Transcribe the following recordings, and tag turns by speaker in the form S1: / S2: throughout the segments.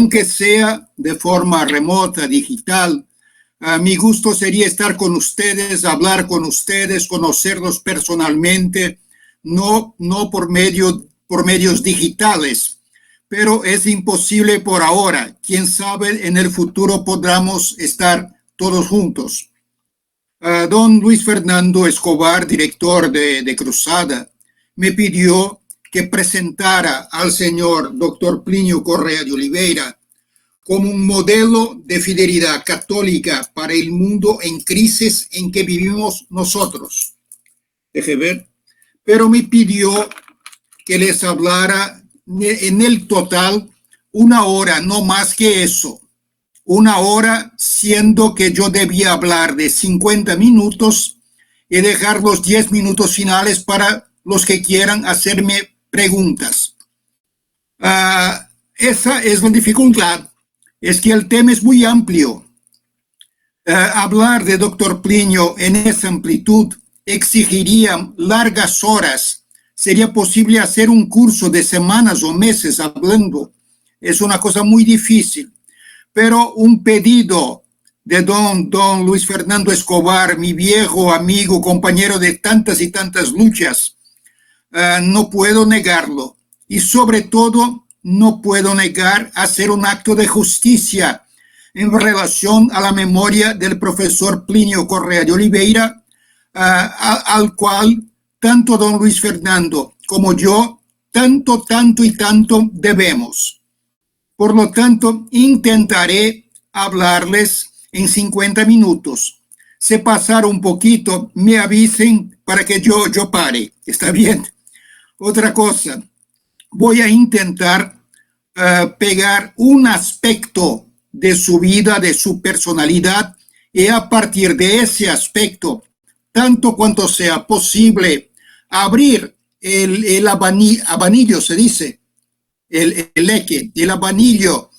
S1: aunque sea de forma remota, digital. Mi gusto sería estar con ustedes, hablar con ustedes, conocerlos personalmente, no por medios digitales, pero es imposible por ahora. Quién sabe, en el futuro podamos estar todos juntos. Don Luis Fernando Escobar, director de Cruzada, me pidió que presentara al señor doctor Plinio Correa de Oliveira como un modelo de fidelidad católica para el mundo en crisis en que vivimos nosotros. Deje ver. Pero me pidió que les hablara en el total 1 hora, no más que eso. 1 hora, siendo que yo debía hablar de 50 minutos y dejar los 10 minutos finales para los que quieran hacerme preguntas. Esa es la dificultad. Es que el tema es muy amplio. Hablar de doctor Plinio en esa amplitud exigiría largas horas. Sería posible hacer un curso de semanas o meses hablando. Es una cosa muy difícil. Pero un pedido de don Luis Fernando Escobar, mi viejo amigo, compañero de tantas y tantas luchas, no puedo negarlo. Y sobre todo, no puedo negar hacer un acto de justicia en relación a la memoria del profesor Plinio Correa de Oliveira, al cual tanto don Luis Fernando como yo tanto debemos. Por lo tanto, intentaré hablarles en 50 minutos. Si pasar un poquito, me avisen para que yo pare. ¿Está bien? Otra cosa. Voy a intentar pegar un aspecto de su vida, de su personalidad, y a partir de ese aspecto, tanto cuanto sea posible, abrir el abanillo, se dice, el abanillo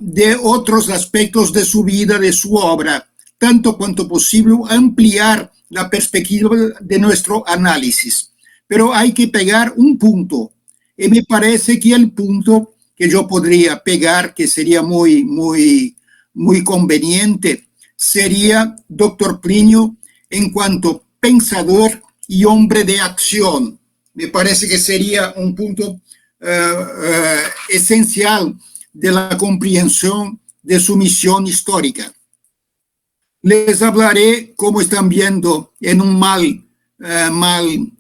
S1: de otros aspectos de su vida, de su obra, tanto cuanto posible, ampliar la perspectiva de nuestro análisis. Pero hay que pegar un punto. Y me parece que el punto que yo podría pegar, que sería muy conveniente, sería doctor Plinio en cuanto pensador y hombre de acción. Me parece que sería un punto esencial de la comprensión de su misión histórica. Les hablaré, como están viendo, en un mal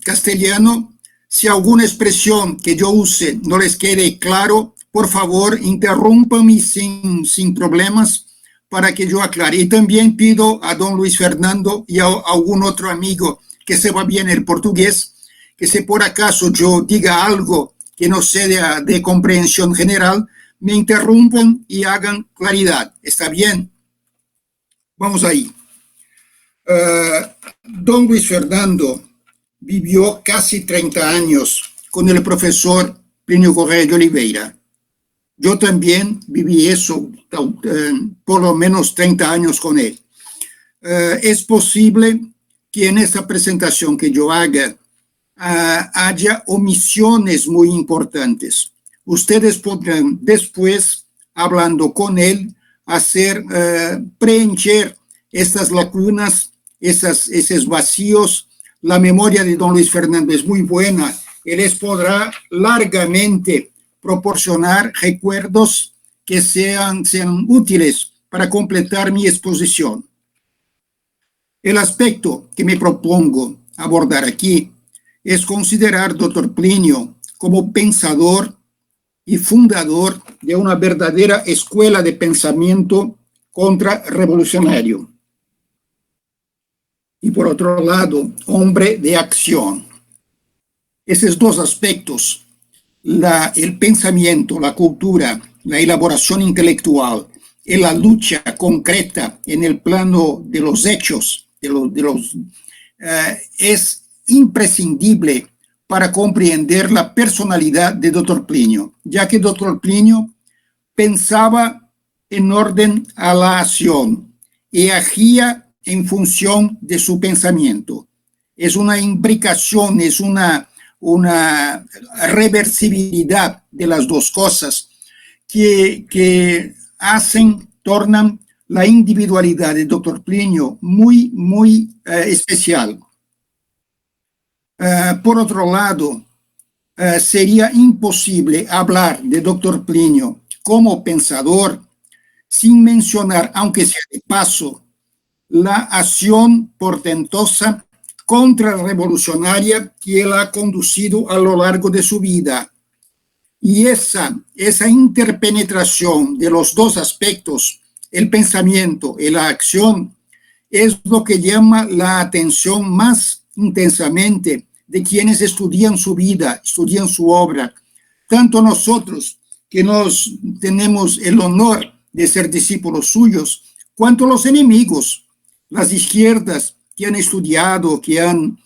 S1: castellano. Si alguna expresión que yo use no les quede claro, por favor, interrúmpanme sin problemas para que yo aclare. Y también pido a don Luis Fernando y a algún otro amigo que sepa bien el portugués, que si por acaso yo diga algo que no sea de comprensión general, me interrumpan y hagan claridad. ¿Está bien? Vamos ahí. Don Luis Fernando vivió casi 30 años con el profesor Plinio Correa de Oliveira. Yo también viví eso, por lo menos 30 años con él. Es posible que en esta presentación que yo haga haya omisiones muy importantes. Ustedes podrán después, hablando con él, preencher estas lagunas, esos vacíos. La memoria de don Luis Fernando es muy buena. Él les podrá largamente proporcionar recuerdos que sean útiles para completar mi exposición. El aspecto que me propongo abordar aquí es considerar doctor Plinio como pensador y fundador de una verdadera escuela de pensamiento contrarrevolucionario. Y por otro lado, hombre de acción. Esos dos aspectos, el pensamiento, la cultura, la elaboración intelectual y la lucha concreta en el plano de los hechos, es imprescindible para comprender la personalidad de doctor Plinio, ya que doctor Plinio pensaba en orden a la acción y agía en función de su pensamiento. Es una imbricación, es una reversibilidad de las dos cosas que tornan la individualidad del doctor Plinio muy especial. Por otro lado, sería imposible hablar de doctor Plinio como pensador sin mencionar, aunque sea de paso, la acción portentosa contrarrevolucionaria que él ha conducido a lo largo de su vida. Y esa interpenetración de los dos aspectos, el pensamiento y la acción, es lo que llama la atención más intensamente de quienes estudian su vida, estudian su obra. Tanto nosotros, que nos tenemos el honor de ser discípulos suyos, cuanto los enemigos, las izquierdas que han estudiado, que han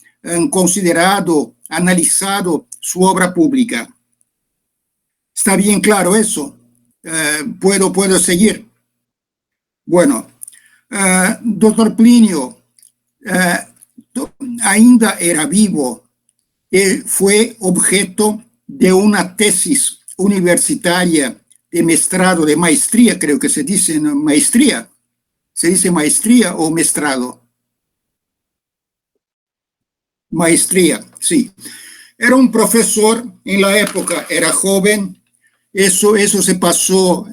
S1: considerado, analizado su obra pública. ¿Está bien claro eso? ¿Puedo seguir? Bueno, doctor Plinio ainda era vivo, fue objeto de una tesis universitaria de mestrado, de maestría, creo que se dice maestría. ¿Se dice maestría o mestrado? Maestría, sí. Era un profesor en la época, era joven. Eso se pasó,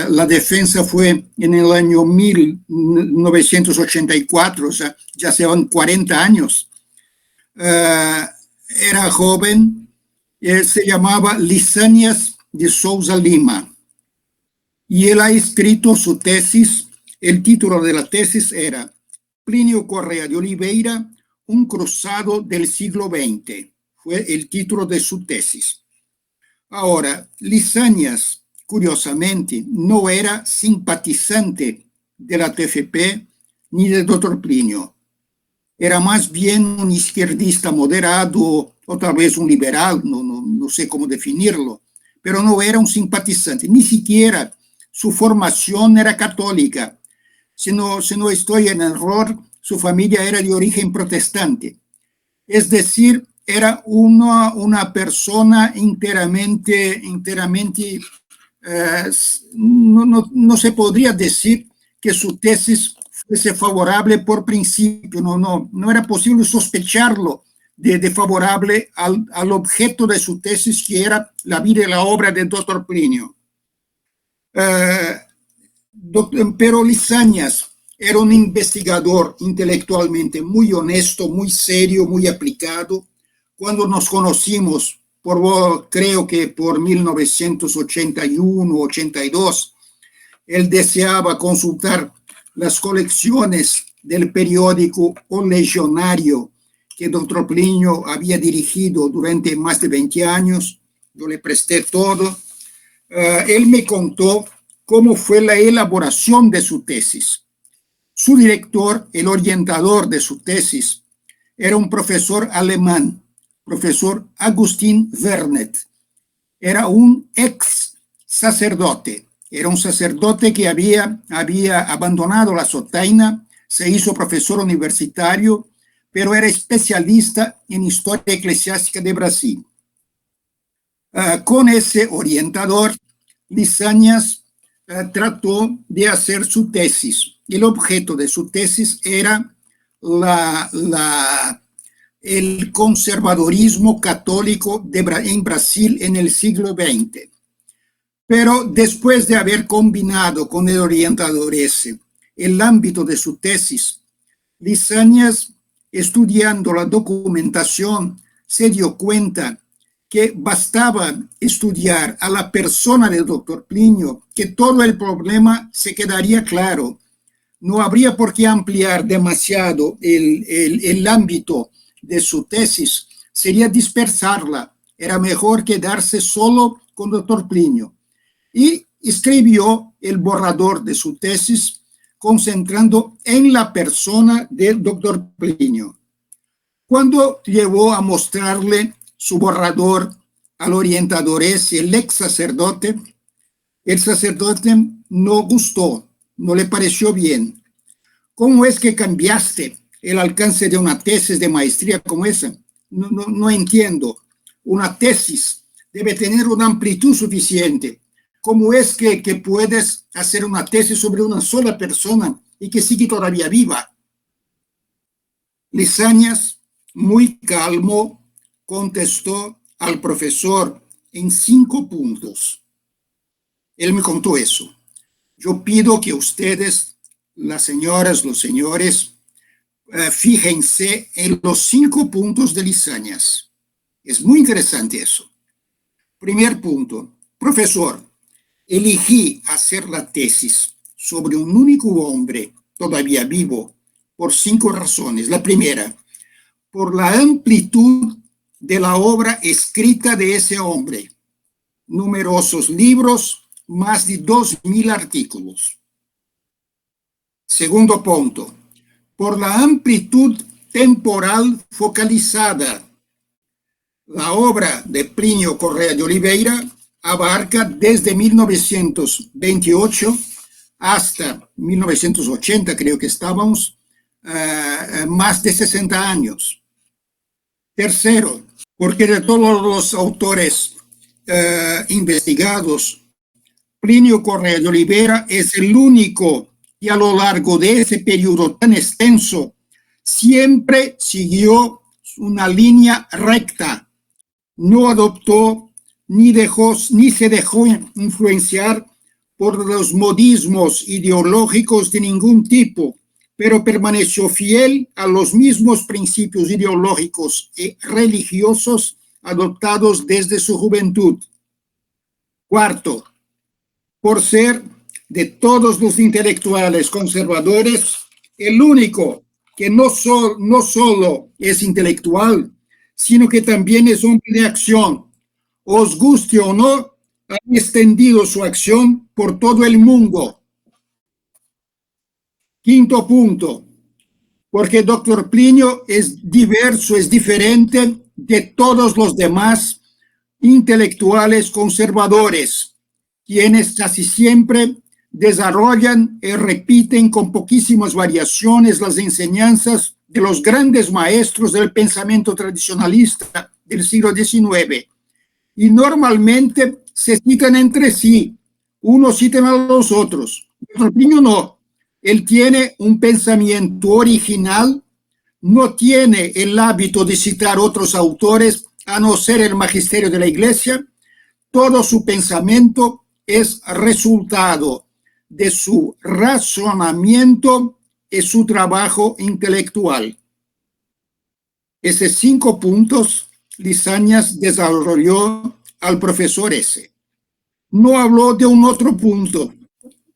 S1: la defensa fue en el año 1984, o sea, ya se van 40 años. Era joven, se llamaba Lisanias de Souza Lima. Y él ha escrito su tesis. El título de la tesis era Plinio Correa de Oliveira, un cruzado del siglo XX. Fue el título de su tesis. Ahora, Lisanias, curiosamente, no era simpatizante de la TFP ni del doctor Plinio. Era más bien un izquierdista moderado o tal vez un liberal, no sé cómo definirlo, pero no era un simpatizante, ni siquiera su formación era católica. Si no estoy en error, su familia era de origen protestante. Es decir, era una persona enteramente no se podría decir que su tesis fuese favorable por principio, no era posible sospecharlo de favorable al objeto de su tesis, que era la vida y la obra del doctor Plinio. Pero Lisanias era un investigador intelectualmente muy honesto, muy serio, muy aplicado. Cuando nos conocimos, creo que por 1981, 82, él deseaba consultar las colecciones del periódico O Legionario que el doctor Plinio había dirigido durante más de 20 años. Yo le presté todo. Él me contó cómo fue la elaboración de su tesis. Su director, el orientador de su tesis, era un profesor alemán, profesor Agustín Vernet. Era un ex sacerdote. Era un sacerdote que había abandonado la sotaina, se hizo profesor universitario, pero era especialista en historia eclesiástica de Brasil. Con ese orientador, Lisanias trató de hacer su tesis. El objeto de su tesis era el conservadorismo católico en Brasil en el siglo XX. Pero después de haber combinado con el orientador ese el ámbito de su tesis, Lisanias, estudiando la documentación, se dio cuenta que bastaba estudiar a la persona del doctor Plinio, que todo el problema se quedaría claro. No habría por qué ampliar demasiado el ámbito de su tesis, sería dispersarla. Era mejor quedarse solo con el doctor Plinio. Y escribió el borrador de su tesis, concentrando en la persona del doctor Plinio. Cuando llevó a mostrarle su borrador al orientador ese, el ex sacerdote, el sacerdote no gustó, no le pareció bien. ¿Cómo es que cambiaste el alcance de una tesis de maestría como esa? No entiendo. Una tesis debe tener una amplitud suficiente. ¿cómo es que puedes hacer una tesis sobre una sola persona y que sigue todavía viva? Lizañas, muy calmo, contestó al profesor en 5 puntos. Él me contó eso. Yo pido que ustedes, las señoras, los señores, fíjense en los 5 puntos de Lizañas. Es muy interesante eso. Primer punto, profesor, elegí hacer la tesis sobre un único hombre todavía vivo por 5 razones. La primera, por la amplitud de la obra escrita de ese hombre. Numerosos libros, más de 2.000 artículos. Segundo punto, por la amplitud temporal focalizada. La obra de Plinio Correa de Oliveira abarca desde 1928 hasta 1980, creo que estábamos, más de 60 años. Tercero, porque de todos los autores investigados, Plinio Correa de Oliveira es el único que a lo largo de ese periodo tan extenso siempre siguió una línea recta, no adoptó ni se dejó influenciar por los modismos ideológicos de ningún tipo, pero permaneció fiel a los mismos principios ideológicos y religiosos adoptados desde su juventud. Cuarto, por ser de todos los intelectuales conservadores, el único que no solo es intelectual, sino que también es hombre de acción. Os guste o no, ha extendido su acción por todo el mundo. Quinto punto, porque Dr. Plinio es diverso, es diferente de todos los demás intelectuales conservadores, quienes casi siempre desarrollan y repiten con poquísimas variaciones las enseñanzas de los grandes maestros del pensamiento tradicionalista del siglo XIX. Y normalmente se citan entre sí, unos citan a los otros. Dr. Plinio no. Él tiene un pensamiento original, no tiene el hábito de citar otros autores, a no ser el magisterio de la Iglesia. Todo su pensamiento es resultado de su razonamiento y su trabajo intelectual. Esos 5 puntos Lizañas desarrolló al profesor S. No habló de un otro punto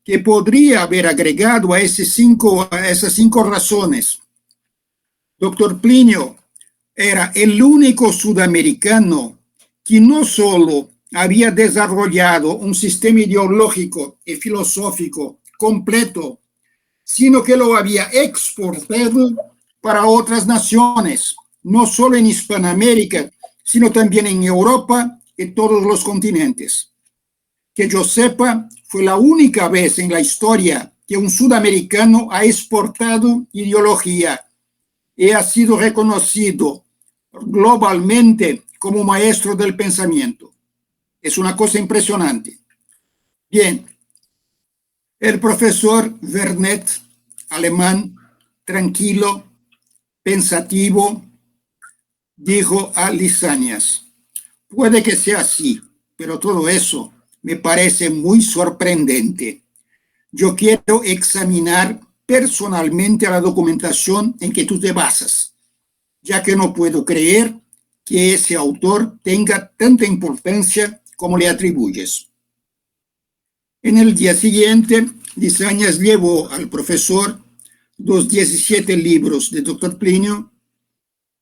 S1: que podría haber agregado a esas 5 razones. Dr. Plinio era el único sudamericano que no solo había desarrollado un sistema ideológico y filosófico completo, sino que lo había exportado para otras naciones, no solo en Hispanoamérica, sino también en Europa y todos los continentes. Que yo sepa, fue la única vez en la historia que un sudamericano ha exportado ideología y ha sido reconocido globalmente como maestro del pensamiento. Es una cosa impresionante. Bien, el profesor Vernet, alemán, tranquilo, pensativo, dijo a Lizañas: puede que sea así, pero todo eso me parece muy sorprendente. Yo quiero examinar personalmente la documentación en que tú te basas, ya que no puedo creer que ese autor tenga tanta importancia como le atribuyes. En el día siguiente, Lizañas llevó al profesor los 17 libros de Dr. Plinio,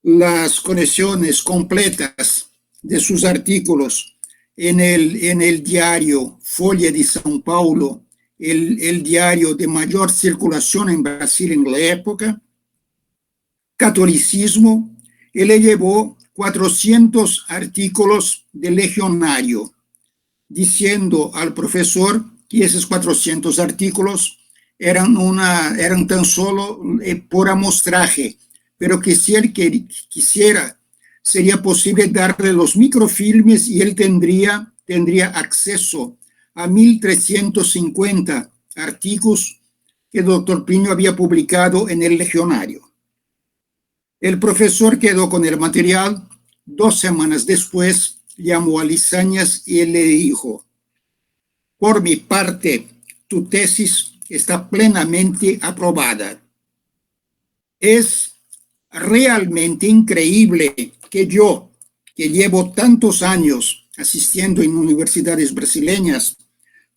S1: las conexiones completas de sus artículos en el diario Folha de São Paulo, el diario de mayor circulación en Brasil en la época, Catolicismo, y le llevó 400 artículos de legionario, diciendo al profesor que esos 400 artículos eran tan solo por amostraje, pero que si él quisiera, sería posible darle los microfilmes y él tendría acceso a 1350 artículos que el doctor Plinio había publicado en el Legionario. El profesor quedó con el material. 2 semanas después llamó a Lizañas y le dijo: por mi parte, tu tesis está plenamente aprobada. Es realmente increíble que yo, que llevo tantos años asistiendo en universidades brasileñas,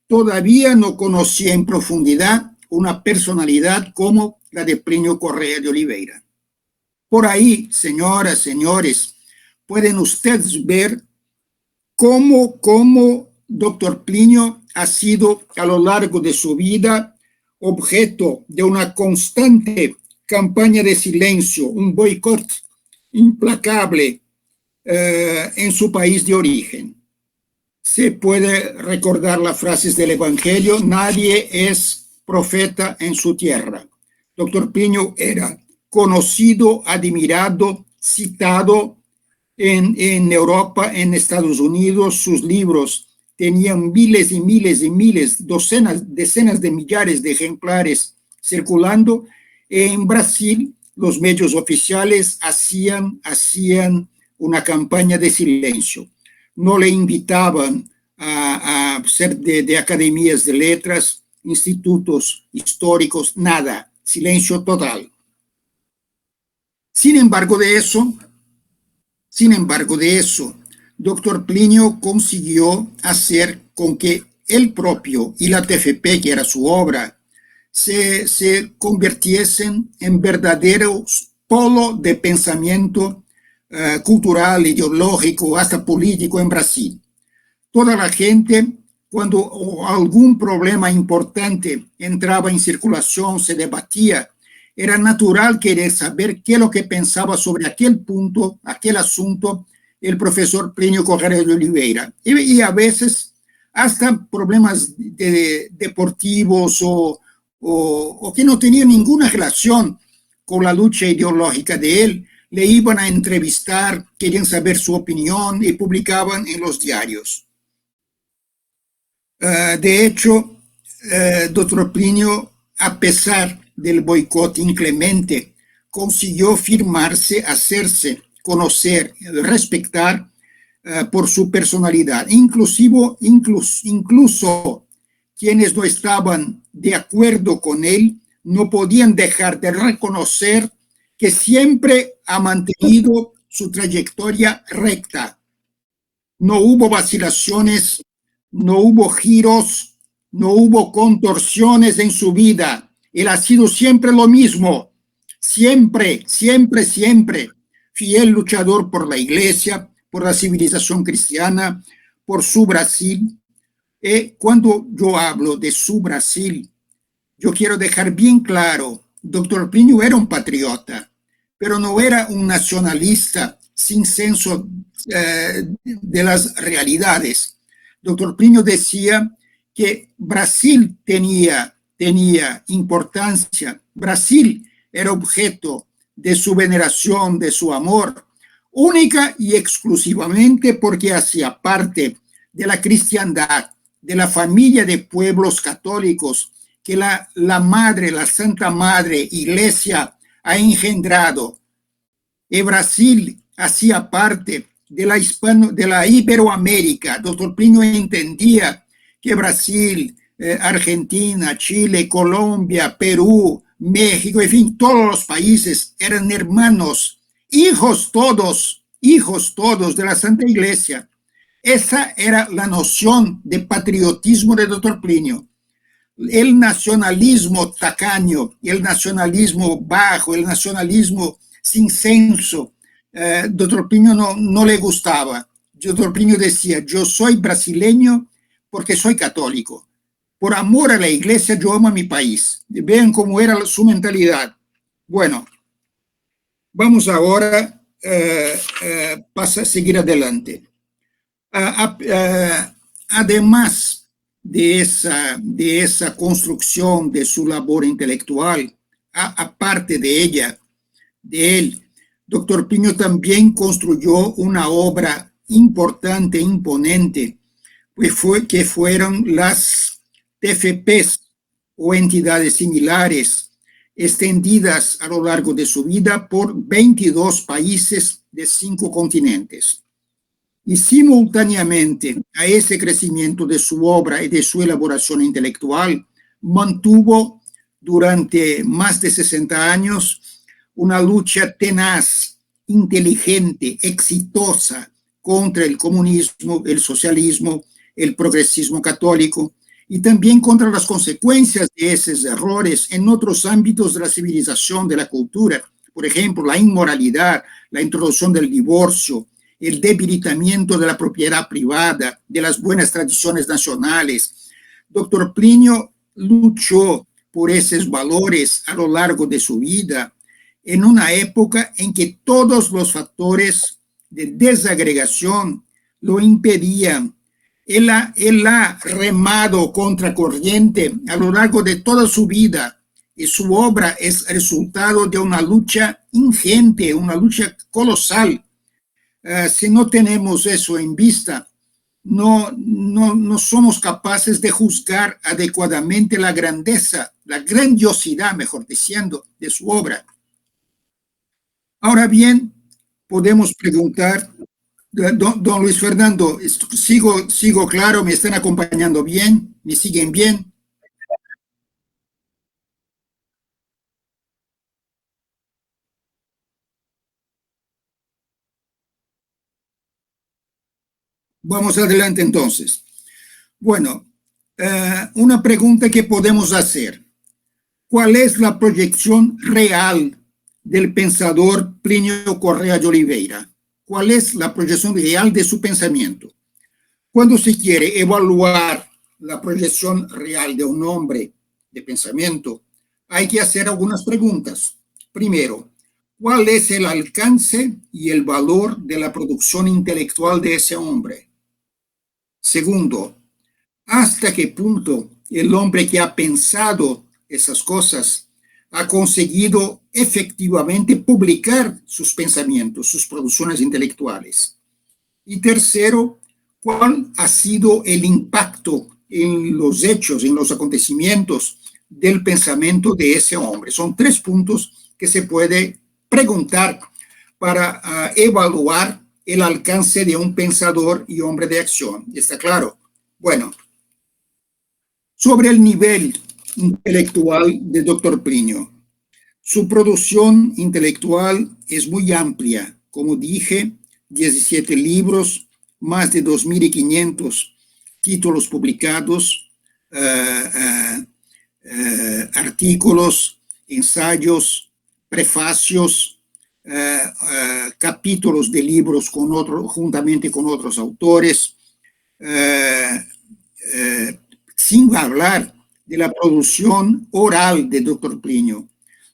S1: todavía no conocía en profundidad una personalidad como la de Plinio Correa de Oliveira. Por ahí, señoras, señores, pueden ustedes ver cómo doctor Plinio ha sido a lo largo de su vida objeto de una constante campaña de silencio, un boicot implacable en su país de origen. Se puede recordar las frases del Evangelio: nadie es profeta en su tierra. Doctor Plinio era conocido, admirado, citado en Europa, en Estados Unidos. Sus libros tenían miles y miles y miles, decenas de millares de ejemplares circulando. En Brasil, los medios oficiales hacían una campaña de silencio. No le invitaban a ser de academias de letras, institutos históricos, nada, silencio total. Sin embargo de eso, doctor Plinio consiguió hacer con que él propio y la TFP, que era su obra, se convirtiesen en verdaderos polo de pensamiento cultural, ideológico, hasta político en Brasil. Toda la gente, cuando algún problema importante entraba en circulación, se debatía, era natural querer saber qué es lo que pensaba sobre aquel punto, aquel asunto, el profesor Plinio Correa de Oliveira. Y a veces hasta problemas deportivos o que no tenían ninguna relación con la lucha ideológica de él, le iban a entrevistar, querían saber su opinión y publicaban en los diarios. De hecho, doctor Plinio, a pesar del boicot inclemente, consiguió firmarse, hacerse conocer, respetar por su personalidad. Incluso quienes no estaban de acuerdo con él no podían dejar de reconocer que siempre ha mantenido su trayectoria recta. No hubo vacilaciones, no hubo giros, no hubo contorsiones en su vida. Él ha sido siempre lo mismo, siempre, siempre, siempre. Fiel luchador por la iglesia, por la civilización cristiana, por su Brasil. Cuando yo hablo de su Brasil, yo quiero dejar bien claro, doctor Plinio era un patriota, pero no era un nacionalista sin senso de las realidades. Doctor Plinio decía que Brasil tenía importancia, Brasil era objeto de su veneración, de su amor, única y exclusivamente porque hacía parte de la cristiandad, de la familia de pueblos católicos que la madre, la Santa Madre Iglesia ha engendrado. Y Brasil hacía parte de la Iberoamérica. Doctor Plinio entendía que Brasil, Argentina, Chile, Colombia, Perú, México, en fin, todos los países eran hermanos, hijos todos de la Santa Iglesia. Esa era la noción de patriotismo de doctor Plinio. El nacionalismo tacaño, el nacionalismo bajo, el nacionalismo sin senso, doctor Plinio no le gustaba. Doctor Plinio decía: yo soy brasileño porque soy católico. Por amor a la iglesia, yo amo a mi país. Vean cómo era su mentalidad. Bueno, vamos ahora a seguir adelante. Además de esa construcción de su labor intelectual, aparte de él, doctor Plinio también construyó una obra importante, imponente, que fueron las TFPs o entidades similares extendidas a lo largo de su vida por 22 países de 5 continentes. Y simultáneamente a ese crecimiento de su obra y de su elaboración intelectual, mantuvo durante más de 60 años una lucha tenaz, inteligente, exitosa contra el comunismo, el socialismo, el progresismo católico y también contra las consecuencias de esos errores en otros ámbitos de la civilización, de la cultura. Por ejemplo, la inmoralidad, la introducción del divorcio, el debilitamiento de la propiedad privada, de las buenas tradiciones nacionales. Dr. Plinio luchó por esos valores a lo largo de su vida en una época en que todos los factores de desagregación lo impedían. Él ha remado contra corriente a lo largo de toda su vida y su obra es resultado de una lucha ingente, una lucha colosal. Si no tenemos eso en vista, no somos capaces de juzgar adecuadamente la grandeza, la grandiosidad, mejor diciendo, de su obra. Ahora bien, podemos preguntar, don Luis Fernando, sigo claro, me están acompañando bien, me siguen bien. Vamos adelante entonces. Bueno, una pregunta que podemos hacer. ¿Cuál es la proyección real del pensador Plinio Correa de Oliveira? ¿Cuál es la proyección real de su pensamiento? Cuando se quiere evaluar la proyección real de un hombre de pensamiento, hay que hacer algunas preguntas. Primero, ¿cuál es el alcance y el valor de la producción intelectual de ese hombre? Segundo, ¿hasta qué punto el hombre que ha pensado esas cosas ha conseguido efectivamente publicar sus pensamientos, sus producciones intelectuales? Y tercero, ¿cuál ha sido el impacto en los hechos, en los acontecimientos del pensamiento de ese hombre? Son 3 puntos que se puede preguntar para evaluar el alcance de un pensador y hombre de acción. ¿Está claro? Bueno, sobre el nivel intelectual de Dr. Plinio. Su producción intelectual es muy amplia. Como dije, 17 libros, más de 2.500 títulos publicados, artículos, ensayos, prefacios, capítulos de libros juntamente con otros autores, sin hablar de la producción oral de Dr. Plinio.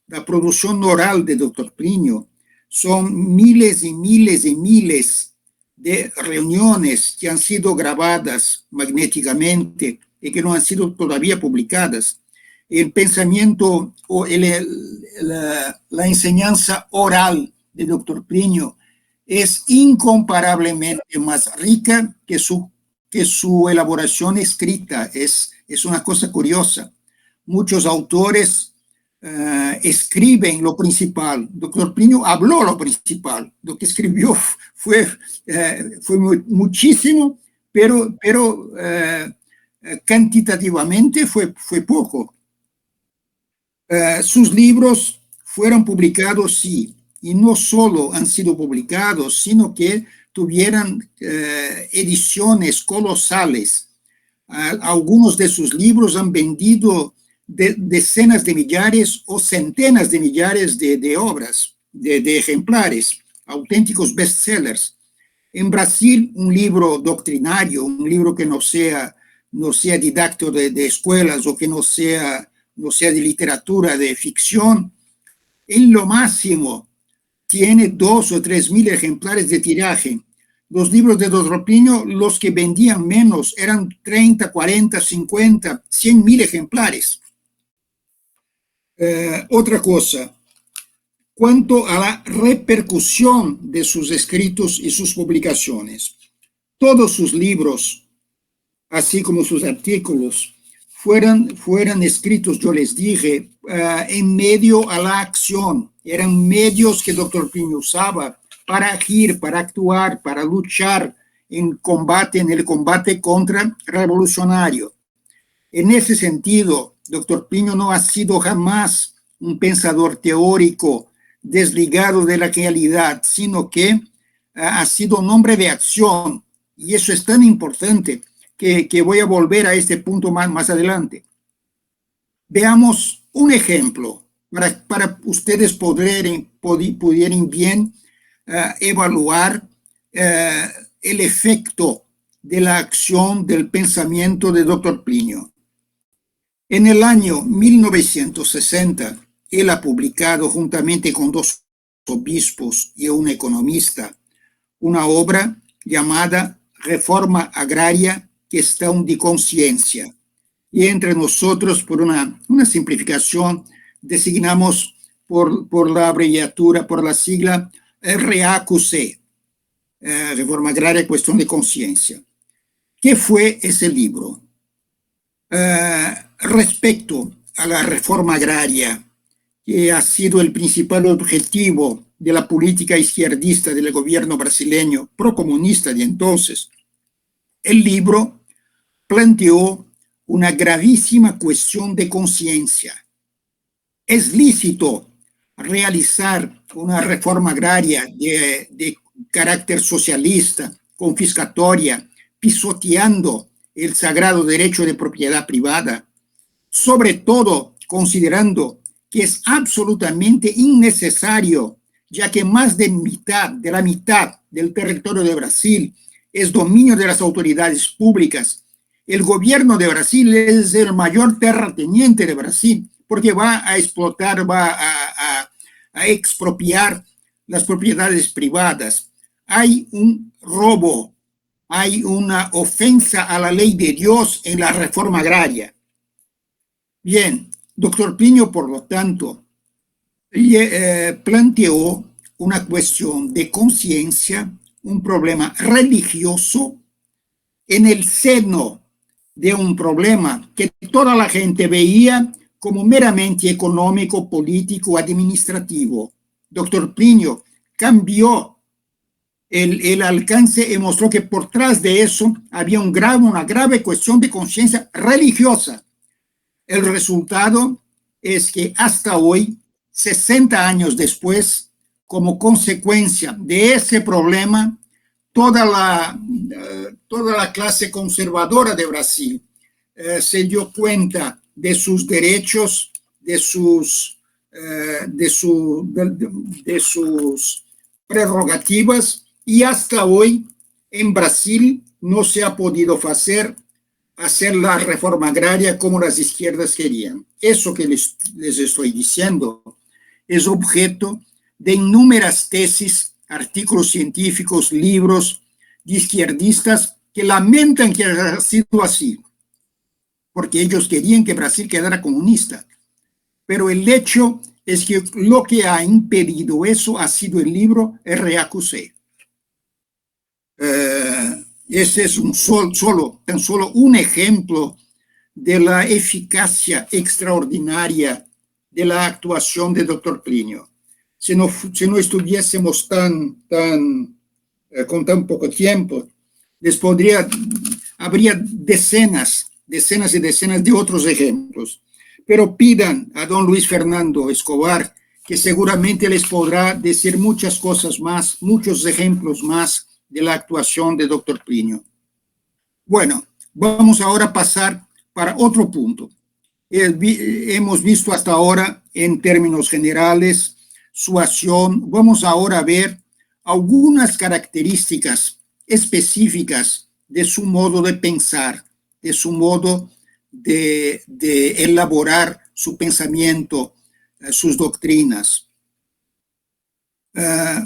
S1: La producción oral de Dr. Plinio son miles y miles y miles de reuniones que han sido grabadas magnéticamente y que no han sido todavía publicadas. El pensamiento o la enseñanza oral de Dr. Plinio es incomparablemente más rica que su elaboración escrita. Es una cosa curiosa. Muchos autores escriben lo principal. Dr. Plinio habló lo principal. Lo que escribió fue muchísimo, pero cantitativamente fue poco. Sus libros fueron publicados, sí, y no solo han sido publicados, sino que tuvieran ediciones colosales. Algunos de sus libros han vendido decenas de millares o centenas de millares de obras, de ejemplares, auténticos bestsellers. En Brasil, un libro doctrinario, un libro que no sea didáctico de escuelas o que no sea de literatura, de ficción, en lo máximo tiene 2 o 3 mil ejemplares de tiraje. Los libros de Dr. Plinio, los que vendían menos, eran 30, 40, 50, 100 mil ejemplares. Otra cosa, cuanto a la repercusión de sus escritos y sus publicaciones, todos sus libros así como sus artículos, fueran escritos, yo les dije, en medio a la acción. Eran medios que el doctor Plinio usaba para agir, para actuar, para luchar en el combate contrarrevolucionario. En ese sentido, doctor Plinio no ha sido jamás un pensador teórico desligado de la realidad, sino que ha sido un hombre de acción. Y eso es tan importante que voy a volver a este punto más adelante. Veamos un ejemplo para ustedes pudieran bien evaluar el efecto de la acción del pensamiento de doctor Plinio. En el año 1960, él ha publicado, juntamente con dos obispos y un economista, una obra llamada Reforma Agraria, Questão de Consciência. Y entre nosotros, por una simplificación, designamos por la abreviatura, por la sigla RAQC, Reforma Agraria, Cuestión de Conciencia. ¿Qué fue ese libro? Respecto a la reforma agraria, que ha sido el principal objetivo de la política izquierdista del gobierno brasileño procomunista de entonces, el libro planteó una gravísima cuestión de conciencia. ¿Es lícito realizar una reforma agraria de carácter socialista, confiscatoria, pisoteando el sagrado derecho de propiedad privada, sobre todo considerando que es absolutamente innecesario, ya que más de la mitad del territorio de Brasil es dominio de las autoridades públicas? El gobierno de Brasil es el mayor terrateniente de Brasil, porque va a explotar, va a expropiar las propiedades privadas. Hay un robo, hay una ofensa a la ley de Dios en la reforma agraria. Bien, doctor Plinio, por lo tanto, planteó una cuestión de conciencia, un problema religioso en el seno de un problema que toda la gente veía como meramente económico, político, administrativo. Doctor Plinio cambió el alcance y mostró que por detrás de eso había una grave cuestión de conciencia religiosa. El resultado es que hasta hoy, 60 años después, como consecuencia de ese problema, toda la clase conservadora de Brasil se dio cuenta de sus derechos, de sus prerrogativas, y hasta hoy en Brasil no se ha podido hacer la reforma agraria como las izquierdas querían. Eso que les estoy diciendo es objeto de inúmeras tesis, artículos científicos, libros de izquierdistas que lamentan que haya sido así, porque ellos querían que Brasil quedara comunista. Pero el hecho es que lo que ha impedido eso ha sido el libro RAQC. Ese es tan solo un ejemplo de la eficacia extraordinaria de la actuación de doctor Plinio. Si no estuviésemos con tan poco tiempo, habría decenas y decenas de otros ejemplos. Pero pidan a don Luis Fernando Escobar, que seguramente les podrá decir muchas cosas más, muchos ejemplos más de la actuación de doctor Plinio. Bueno, vamos ahora a pasar para otro punto. Hemos visto hasta ahora, en términos generales, su acción. Vamos ahora a ver algunas características específicas de su modo de pensar, de su modo de elaborar su pensamiento, sus doctrinas.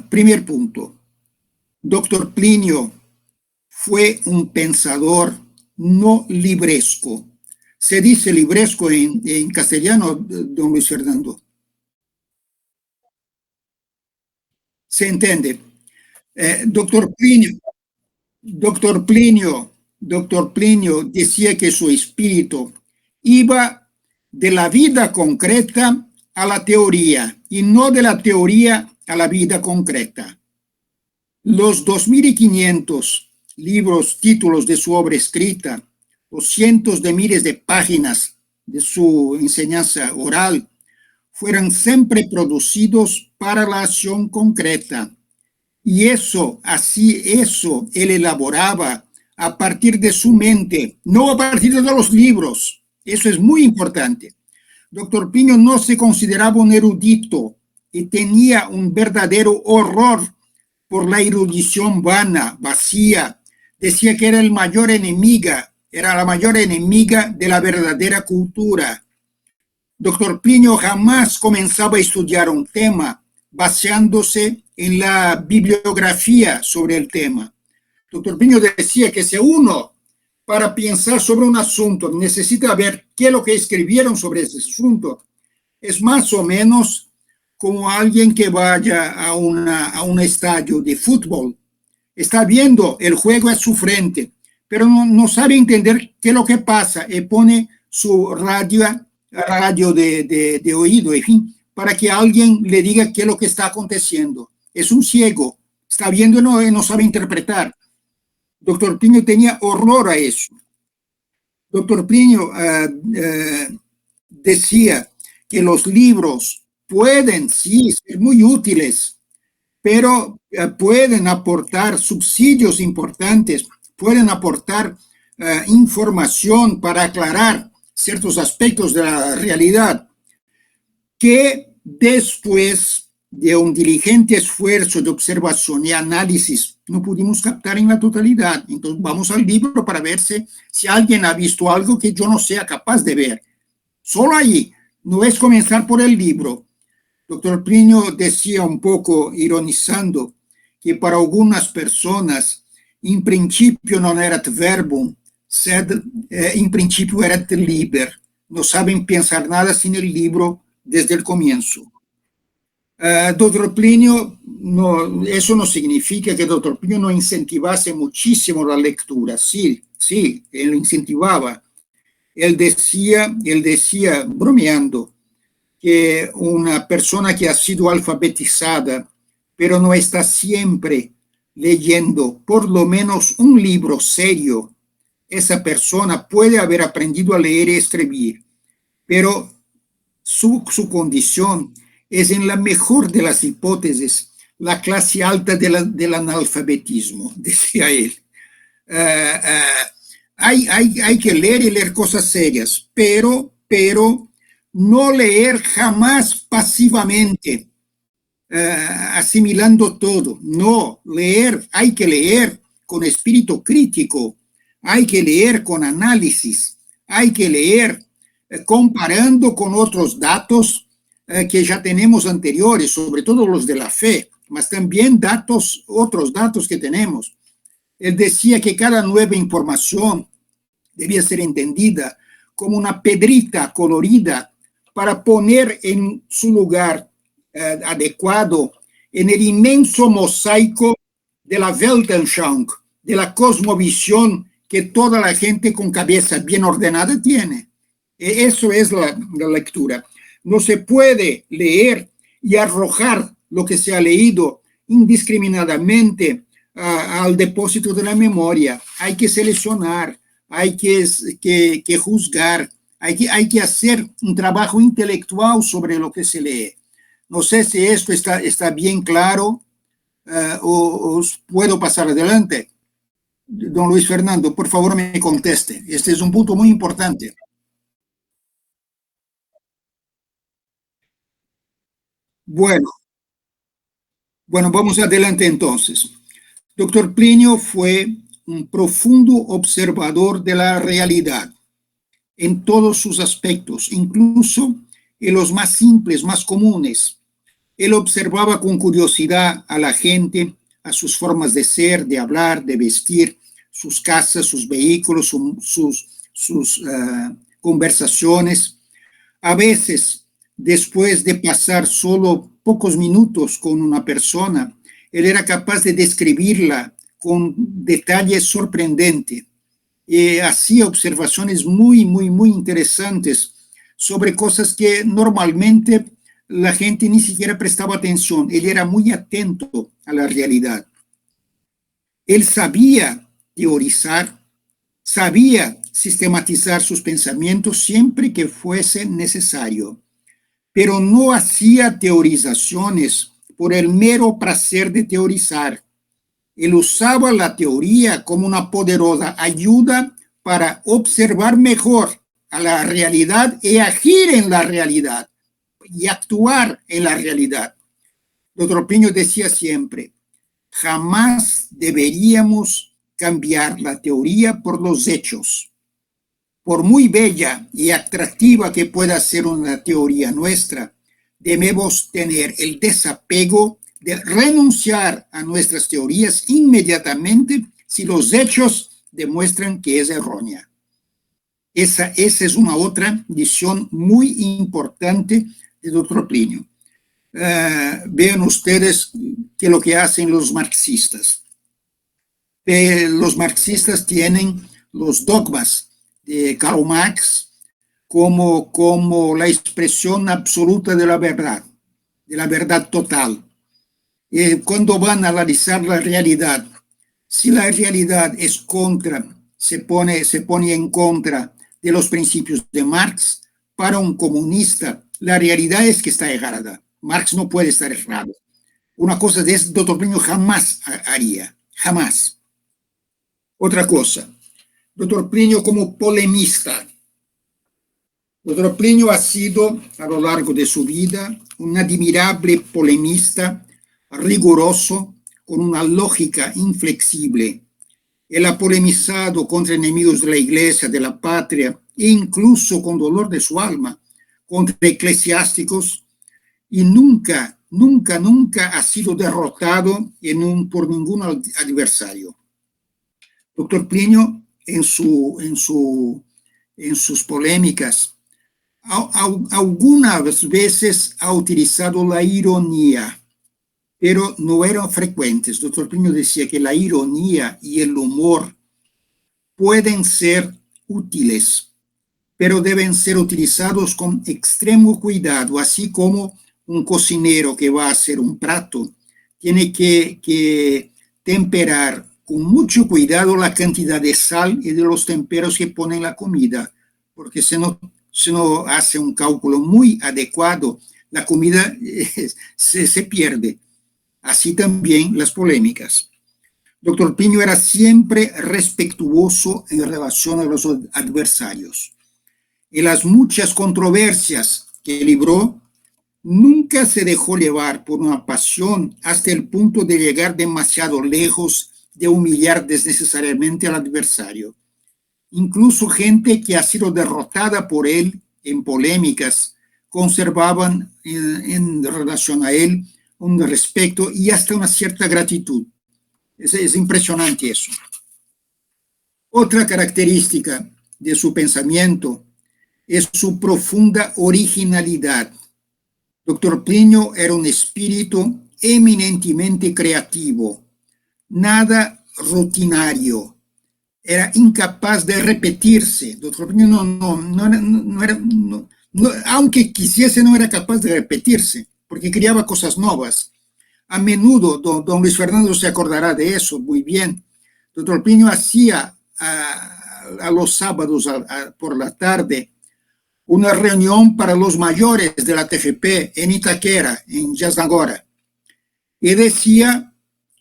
S1: Primer punto. Doctor Plinio fue un pensador no libresco. ¿Se dice libresco en castellano, don Luis Fernando? ¿Se entiende? Doctor Plinio Doctor Plinio decía que su espíritu iba de la vida concreta a la teoría y no de la teoría a la vida concreta. Los 2.500 libros, títulos de su obra escrita, los cientos de miles de páginas de su enseñanza oral, fueron siempre producidos para la acción concreta. Y eso él elaboraba a partir de su mente, no a partir de los libros. Eso es muy importante. Doctor Plinio no se consideraba un erudito y tenía un verdadero horror por la erudición vana, vacía. Decía que era la mayor enemiga de la verdadera cultura. Doctor Plinio jamás comenzaba a estudiar un tema basándose en la bibliografía sobre el tema. Doctor Plinio decía que si uno, para pensar sobre un asunto, necesita ver qué es lo que escribieron sobre ese asunto, es más o menos como alguien que vaya a un estadio de fútbol. Está viendo el juego a su frente, pero no sabe entender qué es lo que pasa y pone su radio de oído, en fin, para que alguien le diga qué es lo que está aconteciendo. Es un ciego, está viendo y no sabe interpretar. Doctor Plinio tenía horror a eso. Doctor Plinio decía que los libros pueden, sí, ser muy útiles, pero pueden aportar subsidios importantes, pueden aportar información para aclarar ciertos aspectos de la realidad que después de un diligente esfuerzo de observación y análisis no pudimos captar en la totalidad. Entonces vamos al libro para ver si alguien ha visto algo que yo no sea capaz de ver. Solo ahí, no es comenzar por el libro. Doctor Plinio decía un poco ironizando que para algunas personas in principio non erat verbum, sed in principio erat liber. No saben pensar nada sin el libro desde el comienzo. Doctor Plinio, eso no significa que Doctor Plinio no incentivase muchísimo la lectura. Sí, él incentivaba. Él decía, bromeando, que una persona que ha sido alfabetizada, pero no está siempre leyendo por lo menos un libro serio, esa persona puede haber aprendido a leer y escribir, pero su condición es, en la mejor de las hipótesis, la clase alta del analfabetismo, decía él. Hay que leer y leer cosas serias, pero no leer jamás pasivamente, asimilando todo. No, hay que leer con espíritu crítico, hay que leer con análisis, hay que leer comparando con otros datos que ya tenemos anteriores, sobre todo los de la fe, mas también otros datos que tenemos. Él decía que cada nueva información debía ser entendida como una pedrita colorida para poner en su lugar adecuado en el inmenso mosaico de la Weltanschauung, de la cosmovisión que toda la gente con cabeza bien ordenada tiene. Eso es la lectura. No se puede leer y arrojar lo que se ha leído indiscriminadamente al depósito de la memoria. Hay que seleccionar, hay que juzgar, hay que hacer un trabajo intelectual sobre lo que se lee. No sé si esto está bien claro o puedo pasar adelante. Don Luis Fernando, por favor me conteste. Este es un punto muy importante. Bueno, vamos adelante entonces. Doctor Plinio fue un profundo observador de la realidad en todos sus aspectos, incluso en los más simples, más comunes. Él observaba con curiosidad a la gente, a sus formas de ser, de hablar, de vestir, sus casas, sus vehículos, sus conversaciones. A veces, después de pasar solo pocos minutos con una persona, él era capaz de describirla con detalles sorprendentes. hacía observaciones muy, muy, muy interesantes sobre cosas que normalmente la gente ni siquiera prestaba atención. Él era muy atento a la realidad. Él sabía teorizar, sabía sistematizar sus pensamientos siempre que fuese necesario, pero no hacía teorizaciones por el mero placer de teorizar. Él usaba la teoría como una poderosa ayuda para observar mejor a la realidad y agir en la realidad y actuar en la realidad. Dr. Plinio decía siempre, jamás deberíamos cambiar la teoría por los hechos. Por muy bella y atractiva que pueda ser una teoría nuestra, debemos tener el desapego de renunciar a nuestras teorías inmediatamente si los hechos demuestran que es errónea. Esa es una otra visión muy importante de Dr. Plinio. Vean ustedes que lo que hacen los marxistas. Los marxistas tienen los dogmas de Karl Marx como la expresión absoluta de la verdad total. Cuando van a analizar la realidad, si la realidad es se pone en contra de los principios de Marx, para un comunista, la realidad es que está errada. Marx no puede estar errado. Una cosa de eso, Dr. Plinio jamás haría, jamás. Otra cosa, Dr. Plinio como polemista. Dr. Plinio ha sido, a lo largo de su vida, un admirable polemista, riguroso, con una lógica inflexible. Él ha polemizado contra enemigos de la iglesia, de la patria, e incluso con dolor de su alma, contra eclesiásticos, y nunca ha sido derrotado por ningún adversario. Dr. Plinio, en sus polémicas, algunas veces ha utilizado la ironía, pero no eran frecuentes. Dr. Plinio decía que la ironía y el humor pueden ser útiles, pero deben ser utilizados con extremo cuidado, así como un cocinero que va a hacer un plato tiene que temperar con mucho cuidado la cantidad de sal y de los temperos que pone en la comida, porque si no hace un cálculo muy adecuado, la comida se pierde. Así también las polémicas. Dr. Plinio era siempre respetuoso en relación a los adversarios. En las muchas controversias que libró, nunca se dejó llevar por una pasión hasta el punto de llegar demasiado lejos de humillar desnecesariamente al adversario. Incluso gente que ha sido derrotada por él en polémicas conservaban en relación a él un respeto y hasta una cierta gratitud. Es impresionante eso. Otra característica de su pensamiento es su profunda originalidad. Dr. Plinio era un espíritu eminentemente creativo, nada rutinario, era incapaz de repetirse. Dr. Plinio aunque quisiese, no era capaz de repetirse, porque creaba cosas nuevas. A menudo, don Luis Fernando se acordará de eso muy bien. Dr. Plinio hacía a los sábados por la tarde una reunión para los mayores de la TFP en Itaquera, en Yasnagora. Y decía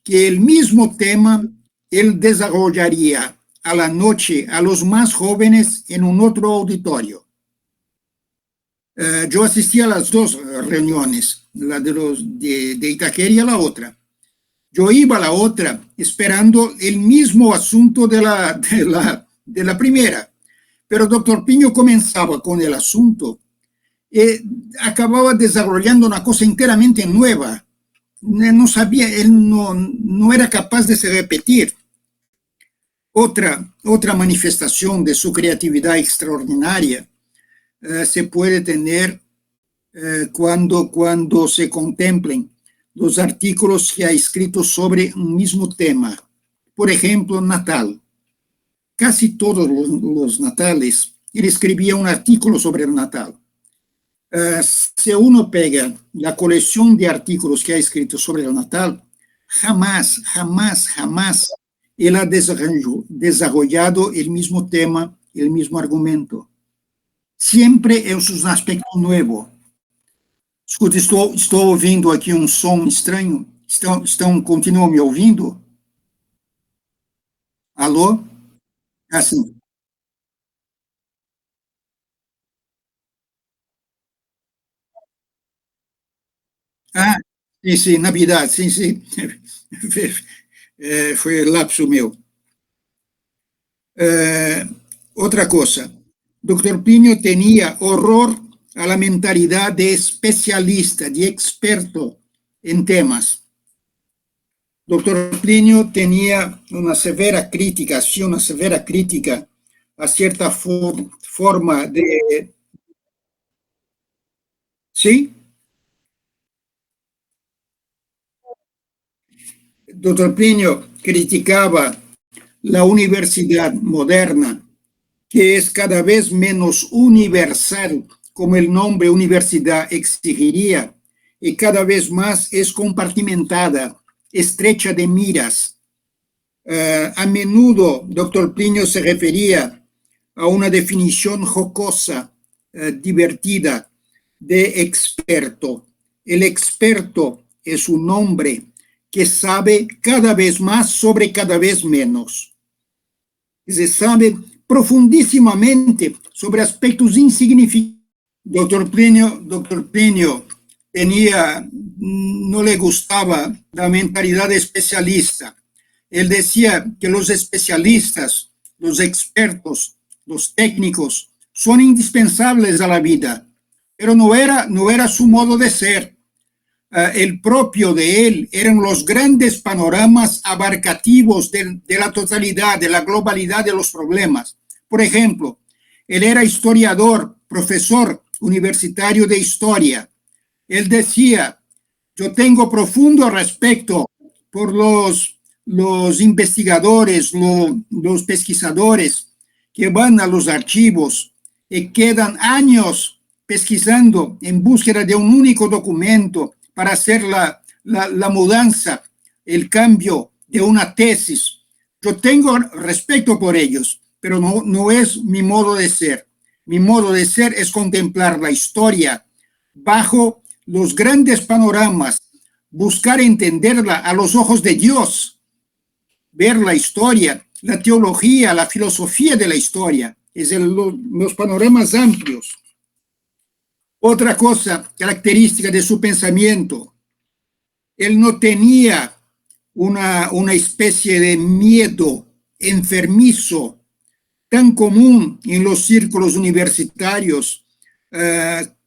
S1: que el mismo tema él desarrollaría a la noche a los más jóvenes en un otro auditorio. Yo asistí a las dos reuniones, la de Itaquera y a la otra. Yo iba a la otra esperando el mismo asunto de la primera, pero Dr. Plinio comenzaba con el asunto y acababa desarrollando una cosa enteramente nueva. No sabía, él no era capaz de se repetir. Otra manifestación de su creatividad extraordinaria se puede tener cuando se contemplen los artículos que ha escrito sobre un mismo tema. Por ejemplo, Natal. casi todos los natales, él escribía un artículo sobre el natal. Si uno pega la colección de artículos que ha escrito sobre el natal, jamás él ha desarrollado el mismo tema, el mismo argumento. Siempre es un aspecto nuevo. Escuta, estou ouvindo aqui um som estranho. Continuam me ouvindo? Alô? Ah, sim. Ah, sim, Navidad, sim. Foi lapso meu. Otra cosa, doctor Plinio tenía horror a la mentalidad de especialista, de experto en temas. Doctor Plinio tenía una severa crítica, sí, una severa crítica a cierta forma de... ¿Sí? Doctor Plinio criticaba la universidad moderna, que es cada vez menos universal, como el nombre universidad exigiría, y cada vez más es compartimentada, estrecha de miras. A menudo, doctor Plinio se refería a una definición jocosa, divertida, de experto. El experto es un hombre que sabe cada vez más sobre cada vez menos. Se sabe profundísimamente sobre aspectos insignificantes. Doctor Plinio tenía, no le gustaba la mentalidad especialista. Él decía que los especialistas, los expertos, los técnicos son indispensables a la vida, pero no era su modo de ser. El propio de él eran los grandes panoramas abarcativos de la totalidad, de la globalidad de los problemas. Por ejemplo, él era historiador, profesor universitario de historia. Él decía, yo tengo profundo respeto por los investigadores, los pesquisadores que van a los archivos y quedan años pesquisando en búsqueda de un único documento para hacer la mudanza, el cambio de una tesis. Yo tengo respeto por ellos, pero no es mi modo de ser. Mi modo de ser es contemplar la historia bajo los grandes panoramas, buscar entenderla a los ojos de Dios, ver la historia, la teología, la filosofía de la historia, es los panoramas amplios. Otra cosa característica de su pensamiento, él no tenía una especie de miedo enfermizo tan común en los círculos universitarios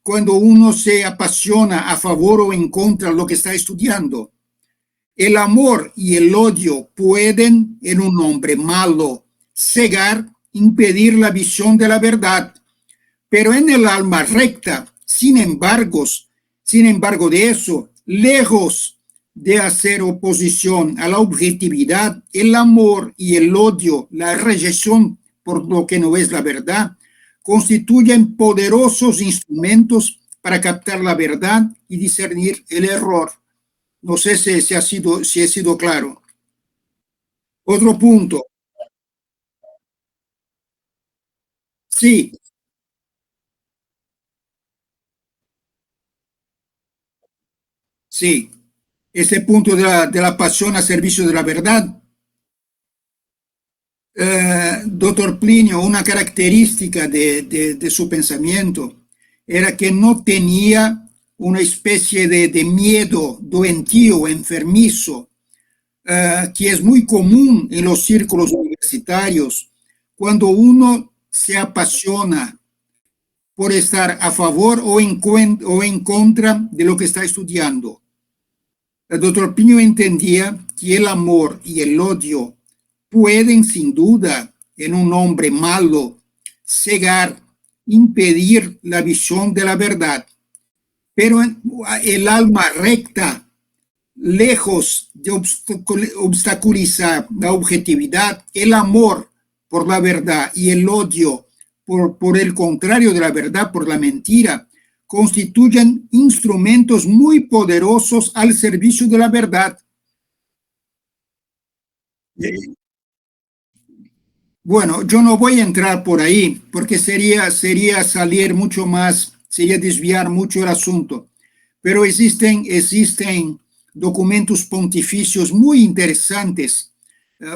S1: cuando uno se apasiona a favor o en contra de lo que está estudiando. El amor y el odio pueden, en un hombre malo, cegar, impedir la visión de la verdad, pero en el alma recta, sin embargo de eso, lejos de hacer oposición a la objetividad, el amor y el odio, la rejección por lo que no es la verdad, constituyen poderosos instrumentos para captar la verdad y discernir el error. No sé si he sido claro. Otro punto. Sí, sí. Ese punto de la pasión a servicio de la verdad. Doctor Plinio, una característica de su pensamiento era que no tenía una especie de miedo doentío, enfermizo, que es muy común en los círculos universitarios, cuando uno se apasiona por estar a favor o en contra de lo que está estudiando. El doctor Plinio entendía que el amor y el odio pueden sin duda en un hombre malo cegar, impedir la visión de la verdad, pero el alma recta, lejos de obstaculizar la objetividad, el amor por la verdad y el odio por el contrario de la verdad, por la mentira, constituyen instrumentos muy poderosos al servicio de la verdad. Bueno, yo no voy a entrar por ahí porque sería salir mucho más, sería desviar mucho el asunto. Pero existen documentos pontificios muy interesantes,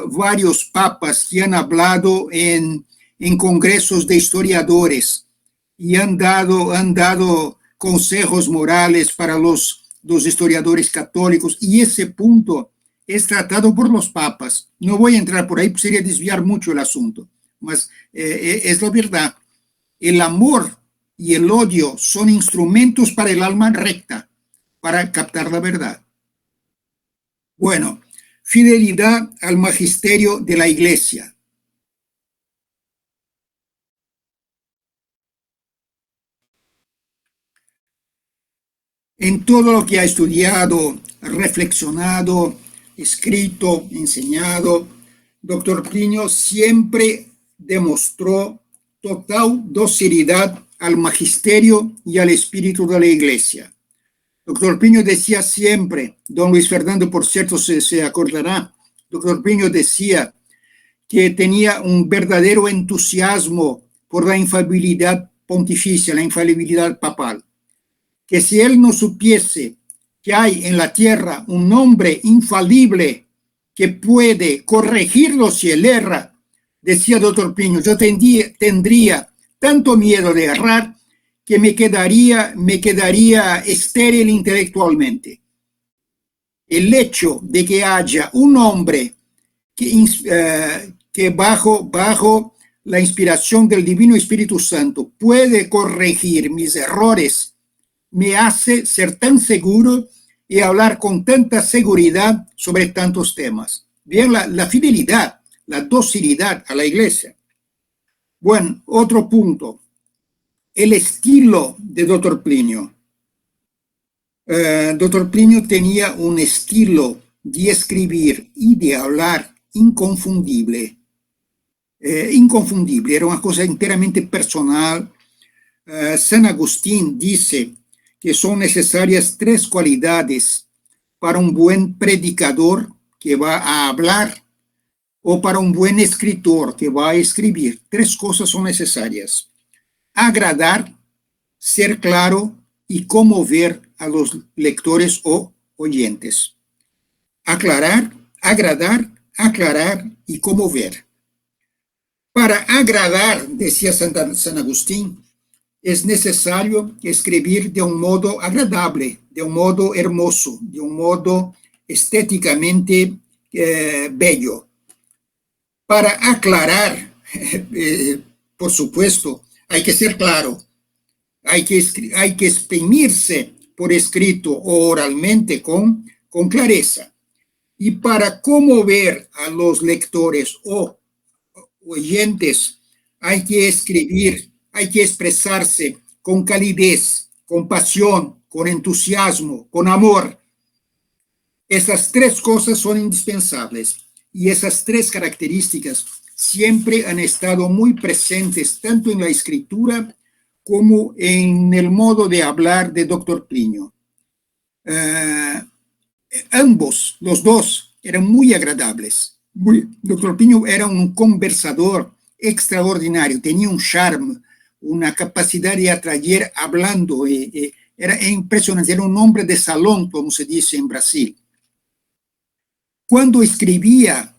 S1: varios papas que han hablado en congresos de historiadores y han dado consejos morales para los historiadores católicos, y ese punto es tratado por los papas. No voy a entrar por ahí, sería desviar mucho el asunto, mas es la verdad. El amor y el odio son instrumentos para el alma recta, para captar la verdad. Bueno, fidelidad al magisterio de la Iglesia. En todo lo que ha estudiado, reflexionado, escrito, enseñado, Dr. Plinio siempre demostró total docilidad al magisterio y al espíritu de la Iglesia. Dr. Plinio decía siempre, don Luis Fernando, por cierto, se acordará, Dr. Plinio decía que tenía un verdadero entusiasmo por la infalibilidad pontificia, la infalibilidad papal, que si él no supiese que hay en la tierra un hombre infalible que puede corregirlo si él erra, decía Dr. Plinio, yo tendría tanto miedo de errar que me quedaría estéril intelectualmente. El hecho de que haya un hombre que bajo la inspiración del Divino Espíritu Santo puede corregir mis errores me hace ser tan seguro y hablar con tanta seguridad sobre tantos temas. Bien, la fidelidad, la docilidad a la Iglesia. Bueno, otro punto, el estilo de Dr. Plinio. Dr. Plinio tenía un estilo de escribir y de hablar inconfundible. Inconfundible, era una cosa enteramente personal. San Agustín dice que son necesarias tres cualidades para un buen predicador que va a hablar o para un buen escritor que va a escribir. Tres cosas son necesarias: agradar, ser claro y conmover a los lectores o oyentes. Aclarar, agradar, aclarar y conmover. Para agradar, decía San Agustín, es necesario escribir de un modo agradable, de un modo hermoso, de un modo estéticamente bello. Para aclarar, por supuesto, hay que ser claro, hay que exprimirse por escrito o oralmente con clareza. Y para conmover a los lectores o oyentes, hay que escribir, hay que expresarse con calidez, con pasión, con entusiasmo, con amor. Esas tres cosas son indispensables y esas tres características siempre han estado muy presentes tanto en la escritura como en el modo de hablar de Dr. Plinio. Ambos, los dos, eran muy agradables. Dr. Plinio era un conversador extraordinario, tenía un charme, una capacidad de atraer hablando, era impresionante, era un hombre de salón, como se dice en Brasil. Cuando escribía,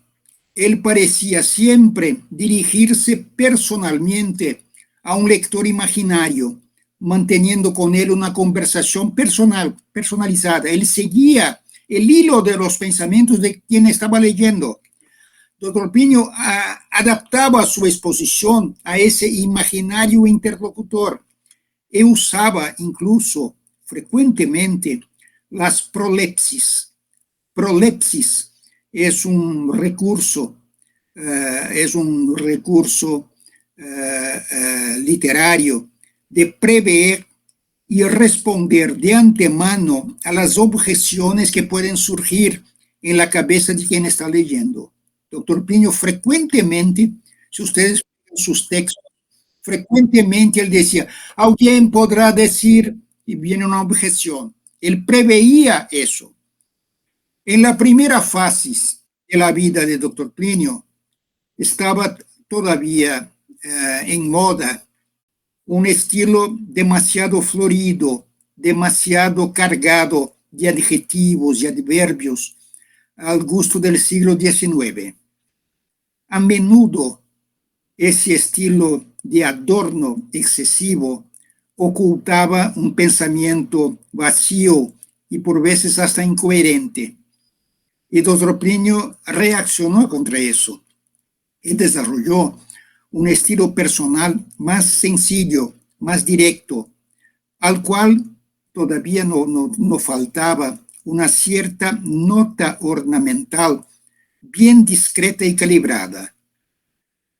S1: él parecía siempre dirigirse personalmente a un lector imaginario, manteniendo con él una conversación personalizada. Él seguía el hilo de los pensamientos de quien estaba leyendo. Dr. Plinio adaptaba su exposición a ese imaginario interlocutor e usaba incluso frecuentemente las prolepsis. Prolepsis es un recurso literario de prever y responder de antemano a las objeciones que pueden surgir en la cabeza de quien está leyendo. Dr. Plinio frecuentemente Si ustedes ven sus textos, frecuentemente él decía, alguien podrá decir, y viene una objeción. Él preveía eso. En la primera fase de la vida de Dr. Plinio, estaba todavía en moda un estilo demasiado florido, demasiado cargado de adjetivos y adverbios al gusto del siglo XIX. A menudo ese estilo de adorno excesivo ocultaba un pensamiento vacío y por veces hasta incoherente. Y Dr. Plinio reaccionó contra eso y desarrolló un estilo personal más sencillo, más directo, al cual todavía no faltaba una cierta nota ornamental bien discreta y calibrada.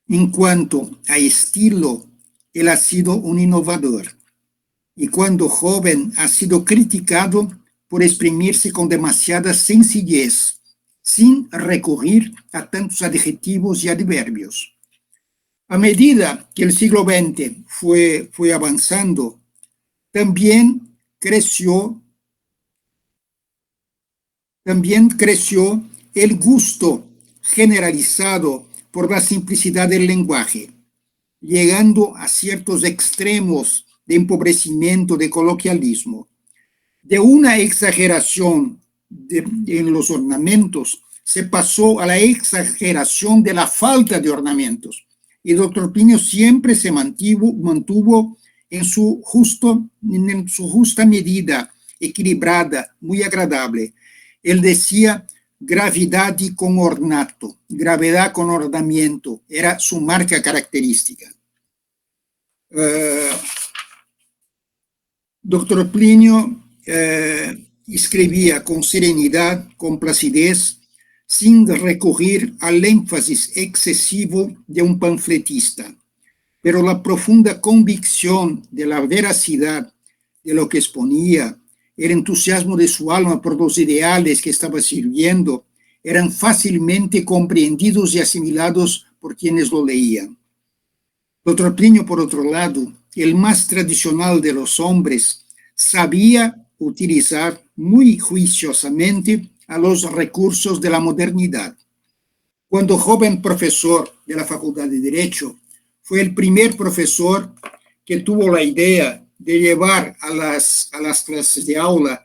S1: En cuanto a estilo, él ha sido un innovador y cuando joven ha sido criticado por exprimirse con demasiada sencillez, sin recurrir a tantos adjetivos y adverbios. A medida que el siglo XX fue avanzando, también creció el gusto generalizado por la simplicidad del lenguaje, llegando a ciertos extremos de empobrecimiento, de coloquialismo. De una exageración en los ornamentos, se pasó a la exageración de la falta de ornamentos. Y Dr. Plinio siempre se mantuvo en su justa medida, equilibrada, muy agradable. Él decía gravedad con ornato, gravedad con ornamento, era su marca característica. Dr. Plinio escribía con serenidad, con placidez, sin recurrir al énfasis excesivo de un panfletista, pero la profunda convicción de la veracidad de lo que exponía, el entusiasmo de su alma por los ideales que estaba sirviendo, eran fácilmente comprendidos y asimilados por quienes lo leían. Dr. Plinio, por otro lado, el más tradicional de los hombres, sabía utilizar muy juiciosamente a los recursos de la modernidad. Cuando joven profesor de la Facultad de Derecho, fue el primer profesor que tuvo la idea de llevar a las clases de aula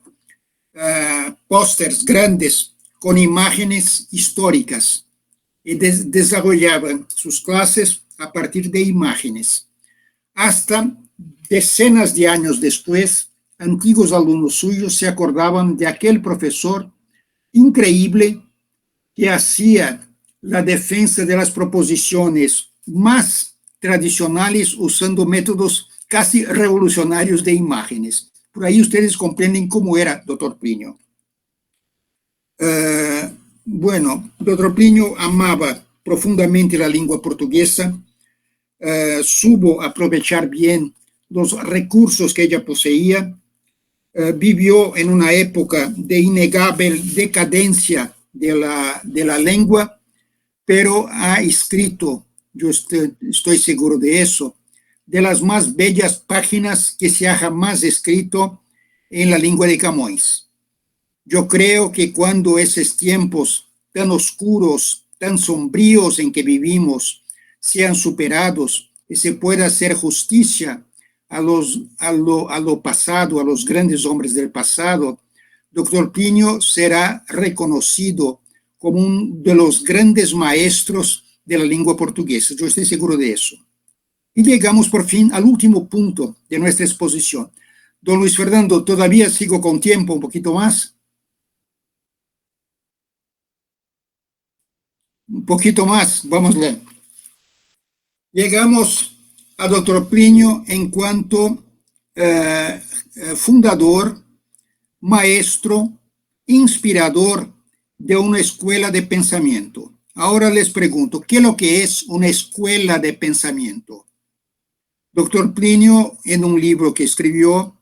S1: pósters grandes con imágenes históricas y desarrollaban sus clases a partir de imágenes. Hasta decenas de años después, antiguos alumnos suyos se acordaban de aquel profesor increíble que hacía la defensa de las proposiciones más tradicionales usando métodos casi revolucionarios de imágenes. Por ahí ustedes comprenden cómo era Dr. Plinio. Bueno, Dr. Plinio amaba profundamente la lengua portuguesa, supo aprovechar bien los recursos que ella poseía, vivió en una época de innegable decadencia de la lengua, pero ha escrito, yo estoy seguro de eso, de las más bellas páginas que se ha jamás escrito en la lengua de Camões. Yo creo que cuando esos tiempos tan oscuros, tan sombríos en que vivimos, sean superados y se pueda hacer justicia a lo pasado, a los grandes hombres del pasado, Dr. Plinio será reconocido como uno de los grandes maestros de la lengua portuguesa. Yo estoy seguro de eso. Y llegamos por fin al último punto de nuestra exposición. Don Luis Fernando, todavía sigo con tiempo, un poquito más. Un poquito más, vamos a ver. Llegamos a Dr. Plinio en cuanto fundador, maestro, inspirador de una escuela de pensamiento. Ahora les pregunto, ¿qué es lo que es una escuela de pensamiento? Dr. Plinio, en un libro que escribió,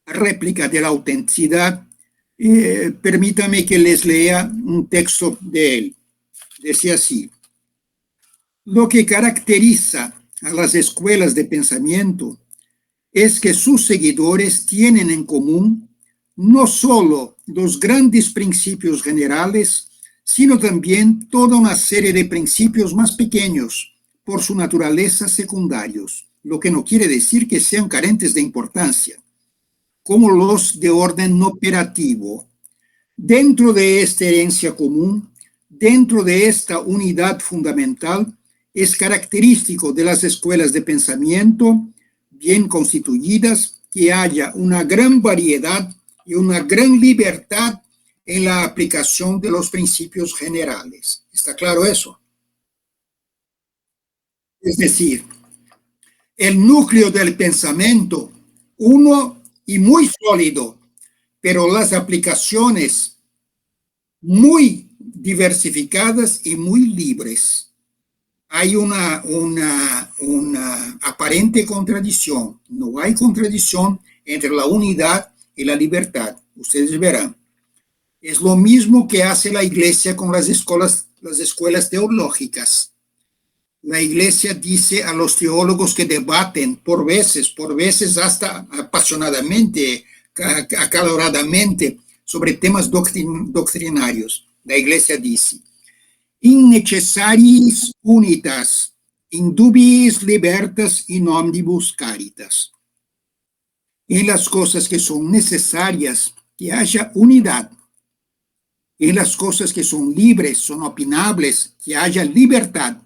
S1: Réplica de la autenticidad, permítame que les lea un texto de él. Decía así: Lo que caracteriza a las escuelas de pensamiento es que sus seguidores tienen en común no solo los grandes principios generales, sino también toda una serie de principios más pequeños, por su naturaleza secundarios, lo que no quiere decir que sean carentes de importancia, como los de orden operativo. Dentro de esta herencia común, dentro de esta unidad fundamental, es característico de las escuelas de pensamiento bien constituidas que haya una gran variedad y una gran libertad en la aplicación de los principios generales. ¿Está claro eso? Es decir, el núcleo del pensamiento, uno y muy sólido, pero las aplicaciones muy diversificadas y muy libres. Hay una aparente contradicción. No hay contradicción entre la unidad y la libertad. Ustedes verán. Es lo mismo que hace la iglesia con las escuelas teológicas. La iglesia dice a los teólogos que debaten por veces hasta apasionadamente, acaloradamente, sobre temas doctrinarios. La iglesia dice: in necessariis unitas, in dubiis libertas, in omnibus caritas. En las cosas que son necesarias, que haya unidad. En las cosas que son libres, son opinables, que haya libertad.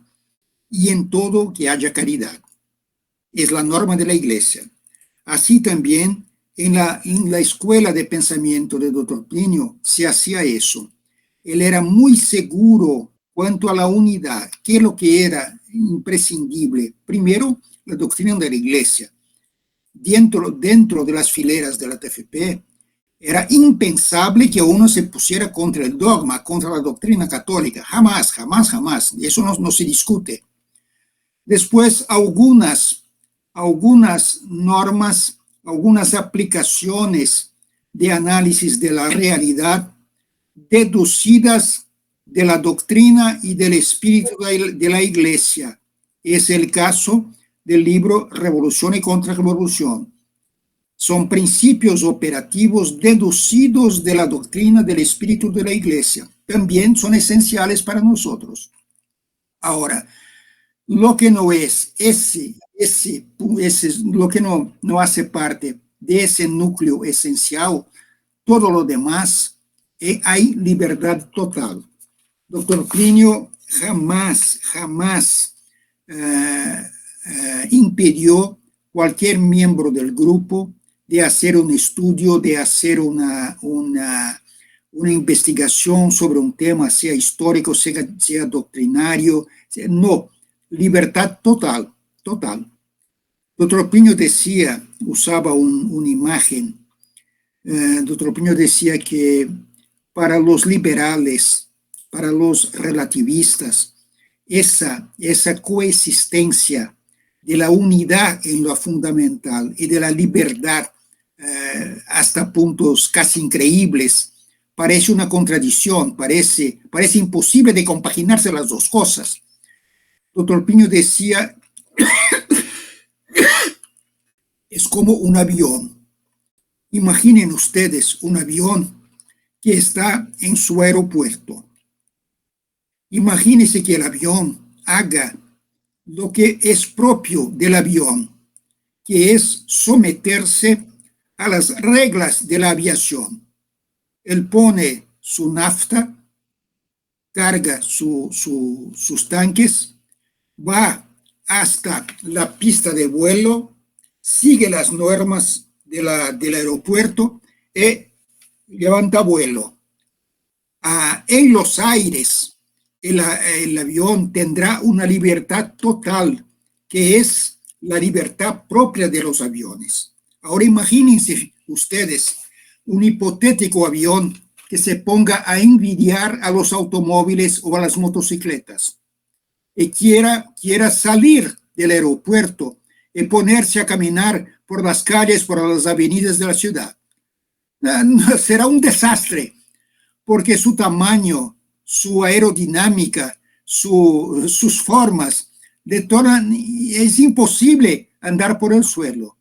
S1: Y en todo que haya caridad. Es la norma de la iglesia. Así también en la escuela de pensamiento de Dr. Plinio se hacía eso. Él era muy seguro cuanto a la unidad, que es lo que era imprescindible. Primero, la doctrina de la iglesia. Dentro de las fileras de la TFP, era impensable que uno se pusiera contra el dogma, contra la doctrina católica. Jamás, jamás, jamás. Eso no se discute. Después, algunas normas, algunas aplicaciones de análisis de la realidad deducidas de la doctrina y del espíritu de la iglesia. Es el caso del libro Revolución y Contrarrevolución. Son principios operativos deducidos de la doctrina del espíritu de la iglesia. También son esenciales para nosotros. Ahora, lo que no es lo que no hace parte de ese núcleo esencial, todo lo demás, hay libertad total. Doctor Plinio jamás impidió cualquier miembro del grupo de hacer un estudio, de hacer una investigación sobre un tema, sea histórico, sea doctrinario. No, libertad total, total. Dr. Plinio decía, usaba una imagen, Dr. Plinio decía que para los liberales, para los relativistas, esa coexistencia de la unidad en lo fundamental y de la libertad hasta puntos casi increíbles, parece una contradicción, parece imposible de compaginarse las dos cosas. Dr. Plinio decía, es como un avión. Imaginen ustedes un avión que está en su aeropuerto. Imagínense que el avión haga lo que es propio del avión, que es someterse a las reglas de la aviación. Él pone su nafta, carga sus tanques, va hasta la pista de vuelo, sigue las normas del aeropuerto y levanta vuelo. En los aires, el avión tendrá una libertad total, que es la libertad propia de los aviones. Ahora imagínense ustedes un hipotético avión que se ponga a envidiar a los automóviles o a las motocicletas y quiera salir del aeropuerto y ponerse a caminar por las calles, por las avenidas de la ciudad. Será un desastre, porque su tamaño, su aerodinámica, sus formas es imposible andar por el suelo.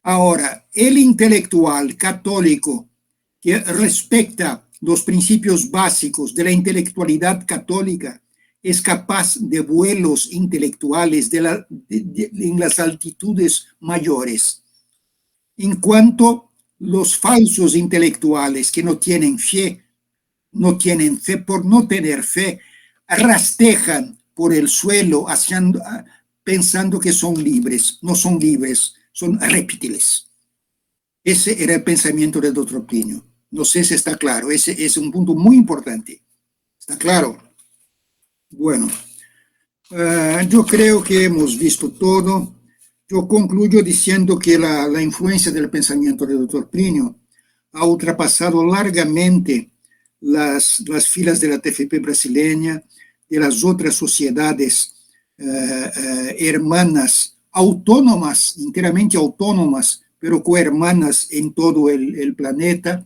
S1: Ahora, el intelectual católico que respecta los principios básicos de la intelectualidad católica es capaz de vuelos intelectuales en las altitudes mayores. En cuanto los falsos intelectuales que no tienen fe por no tener fe, rastejan por el suelo pensando que son libres. No son libres, son reptiles. Ese era el pensamiento del doctor Plinio. No sé si está claro, ese es un punto muy importante. ¿Está claro? Bueno, yo creo que hemos visto todo. Yo concluyo diciendo que la influencia del pensamiento del doctor Plinio ha ultrapasado largamente las filas de la TFP brasileña, de las otras sociedades hermanas, autónomas, enteramente autónomas, pero cohermanas en todo el planeta.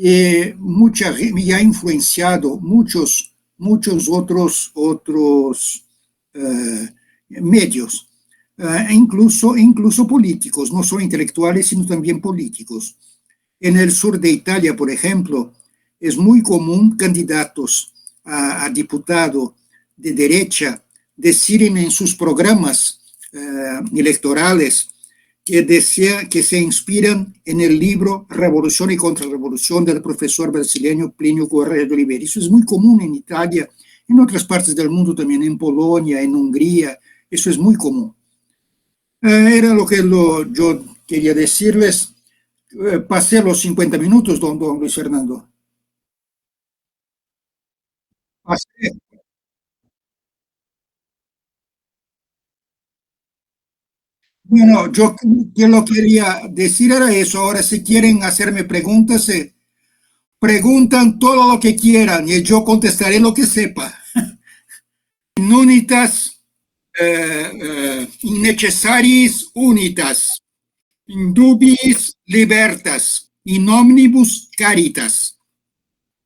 S1: Y ha influenciado muchos otros medios, incluso políticos, no solo intelectuales, sino también políticos. En el sur de Italia, por ejemplo, es muy común candidatos a diputado de derecha decir en sus programas electorales que se inspiran en el libro Revolución y Contrarrevolución del profesor brasileño Plinio Correa de Oliveira. Eso es muy común en Italia, en otras partes del mundo también, en Polonia, en Hungría, eso es muy común. Era lo que yo quería decirles. Pasé los 50 minutos, don Luis Fernando. Pasé. Bueno, yo que lo quería decir era eso. Ahora, si quieren hacerme preguntas, preguntan todo lo que quieran y yo contestaré lo que sepa. Unitas innecessaris unitas, in dubiis libertas, in omnibus caritas.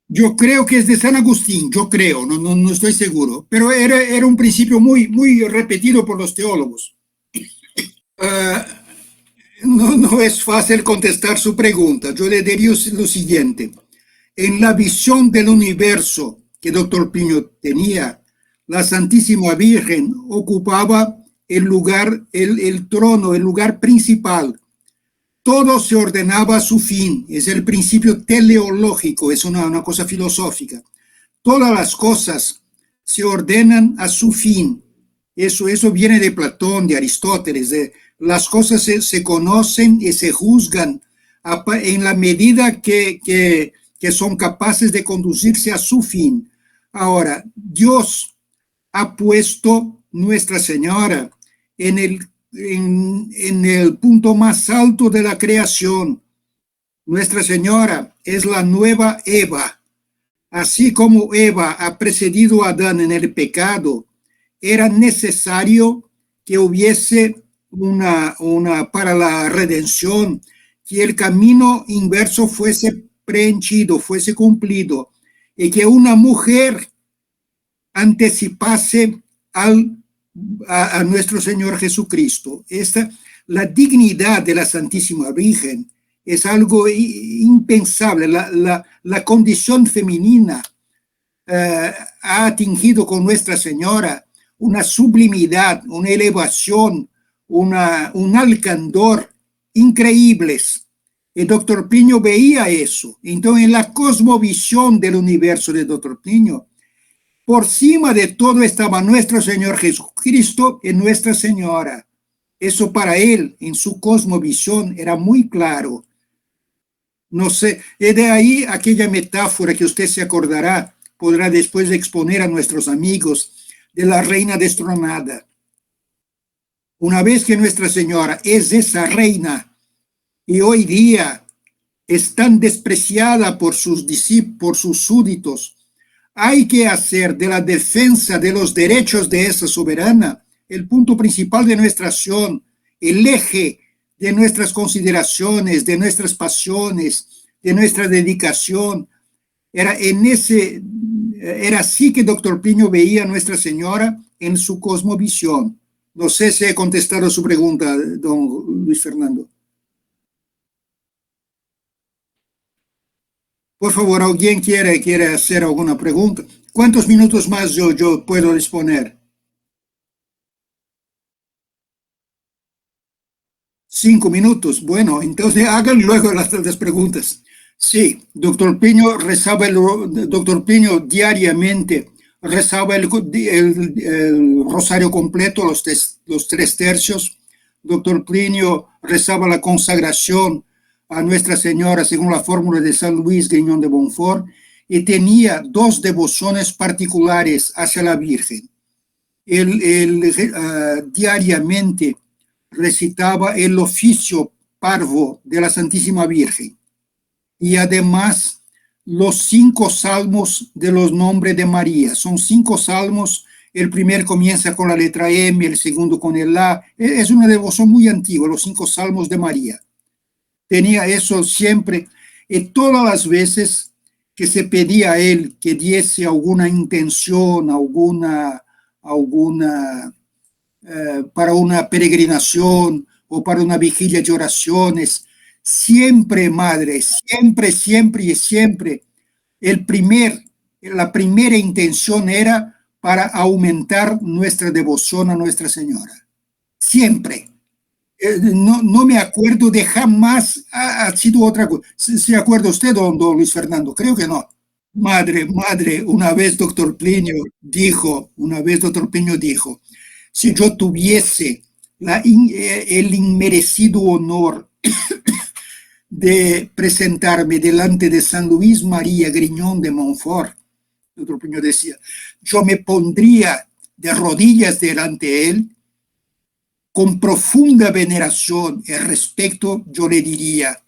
S1: Yo creo que es de San Agustín, yo creo, no estoy seguro, pero era un principio muy repetido por los teólogos. No es fácil contestar su pregunta. Yo le diría lo siguiente. En la visión del universo que doctor Plinio tenía, la Santísima Virgen ocupaba el lugar, el trono, el lugar principal. Todo se ordenaba a su fin. Es el principio teleológico, es una cosa filosófica. Todas las cosas se ordenan a su fin. Eso viene de Platón, de Aristóteles. Las cosas se conocen y se juzgan en la medida que son capaces de conducirse a su fin. Ahora, Dios ha puesto Nuestra Señora en el punto más alto de la creación. Nuestra Señora es la nueva Eva. Así como Eva ha precedido a Adán en el pecado, era necesario que hubiese para la redención, que el camino inverso fuese prehenchido, fuese cumplido, y que una mujer anticipase a nuestro Señor Jesucristo. La dignidad de la Santísima Virgen es algo impensable. La condición femenina ha atingido con Nuestra Señora una sublimidad, una elevación, un alcandor increíbles. El doctor Plinio veía eso. Entonces, en la cosmovisión del universo de doctor Plinio, por cima de todo estaba nuestro Señor Jesucristo y Nuestra Señora. Eso para él, en su cosmovisión, era muy claro. No sé, y de ahí aquella metáfora que usted se acordará, podrá después exponer a nuestros amigos, de la reina destronada. Una vez que Nuestra Señora es esa reina y hoy día es tan despreciada por sus discípulos, por sus súbditos, hay que hacer de la defensa de los derechos de esa soberana el punto principal de nuestra acción, el eje de nuestras consideraciones, de nuestras pasiones, de nuestra dedicación. Era así que doctor Plinio veía a Nuestra Señora en su cosmovisión. No sé si he contestado su pregunta, don Luis Fernando. Por favor, ¿alguien quiere hacer alguna pregunta? ¿Cuántos minutos más yo puedo disponer? 5 minutos. Bueno, entonces hagan luego las preguntas. Sí, doctor Piño doctor Piño diariamente rezaba el rosario completo, los 3 tercios. Doctor Plinio rezaba la consagración a Nuestra Señora según la fórmula de San Luis Griñón de Montfort y tenía 2 devociones particulares hacia la Virgen. Él diariamente recitaba el oficio parvo de la Santísima Virgen y además los 5 salmos de los nombres de María. Son 5 salmos. El primer comienza con la letra M, el segundo con el A. Es una devoción muy antigua, los 5 salmos de María. Tenía eso siempre, y todas las veces que se pedía a él que diese alguna intención, para una peregrinación o para una vigilia de oraciones, siempre, madre, siempre, la primera intención era para aumentar nuestra devoción a Nuestra Señora. Siempre. No me acuerdo de jamás ha sido otra cosa. ¿Se acuerda usted, don Luis Fernando? Creo que no. Madre, una vez doctor Plinio dijo, si yo tuviese el inmerecido honor de presentarme delante de San Luis María Griñón de Montfort, doctor Plinio decía, yo me pondría de rodillas delante de él, con profunda veneración y respeto, yo le diría,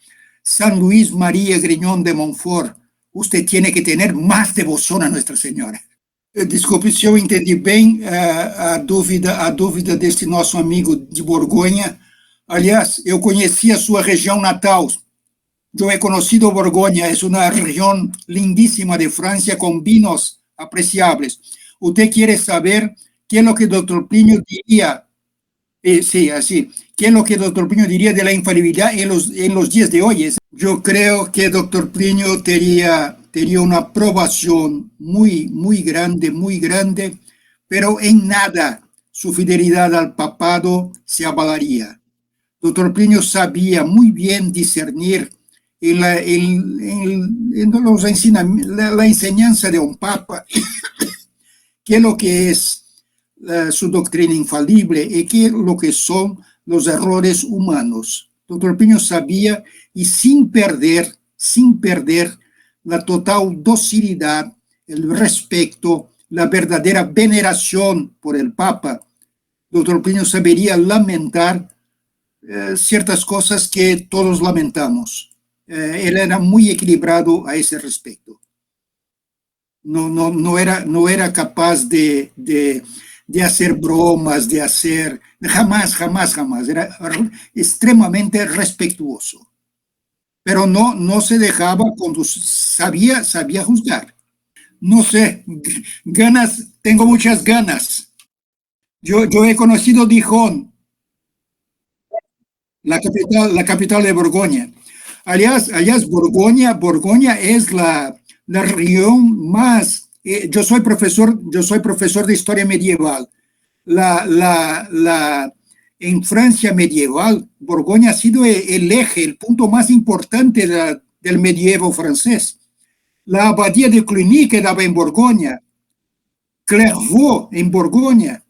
S1: San Luis María Griñón de Montfort, usted tiene que tener más devoción a Nuestra Señora. Desculpe se eu entendi bem a dúvida desse nosso amigo de Borgonha. Aliás, eu conheci a sua região natal. Eu he conocido Borgoña, es una región lindísima de Francia con vinos apreciables. Usted quiere saber qué es lo que doctor Plinio diría. Sí, así. ¿Qué es lo que doctor Plinio diría de la infalibilidad en los días de hoy? Yo creo que doctor Plinio tenía una aprobación muy grande, pero en nada su fidelidad al papado se avalaría. Doctor Plinio sabía muy bien discernir en la enseñanza de un papa qué es lo que es su doctrina infalible y qué es lo que son los errores humanos. Doctor Plinio sabía, y sin perder la total docilidad, el respeto, la verdadera veneración por el Papa, doctor Plinio sabería lamentar ciertas cosas que todos lamentamos. Él era muy equilibrado a ese respecto. No era capaz de hacer bromas, jamás. Era extremadamente respetuoso. Pero no se dejaba conducir, sabía juzgar. No sé, tengo muchas ganas. Yo he conocido Dijon, la capital de Borgoña. Aliás, Borgoña es la región más. Yo soy profesor de historia medieval. En Francia medieval, Borgoña ha sido el eje, el punto más importante del medievo francés. La abadía de Cluny quedaba en Borgoña, Clairvaux en Borgoña.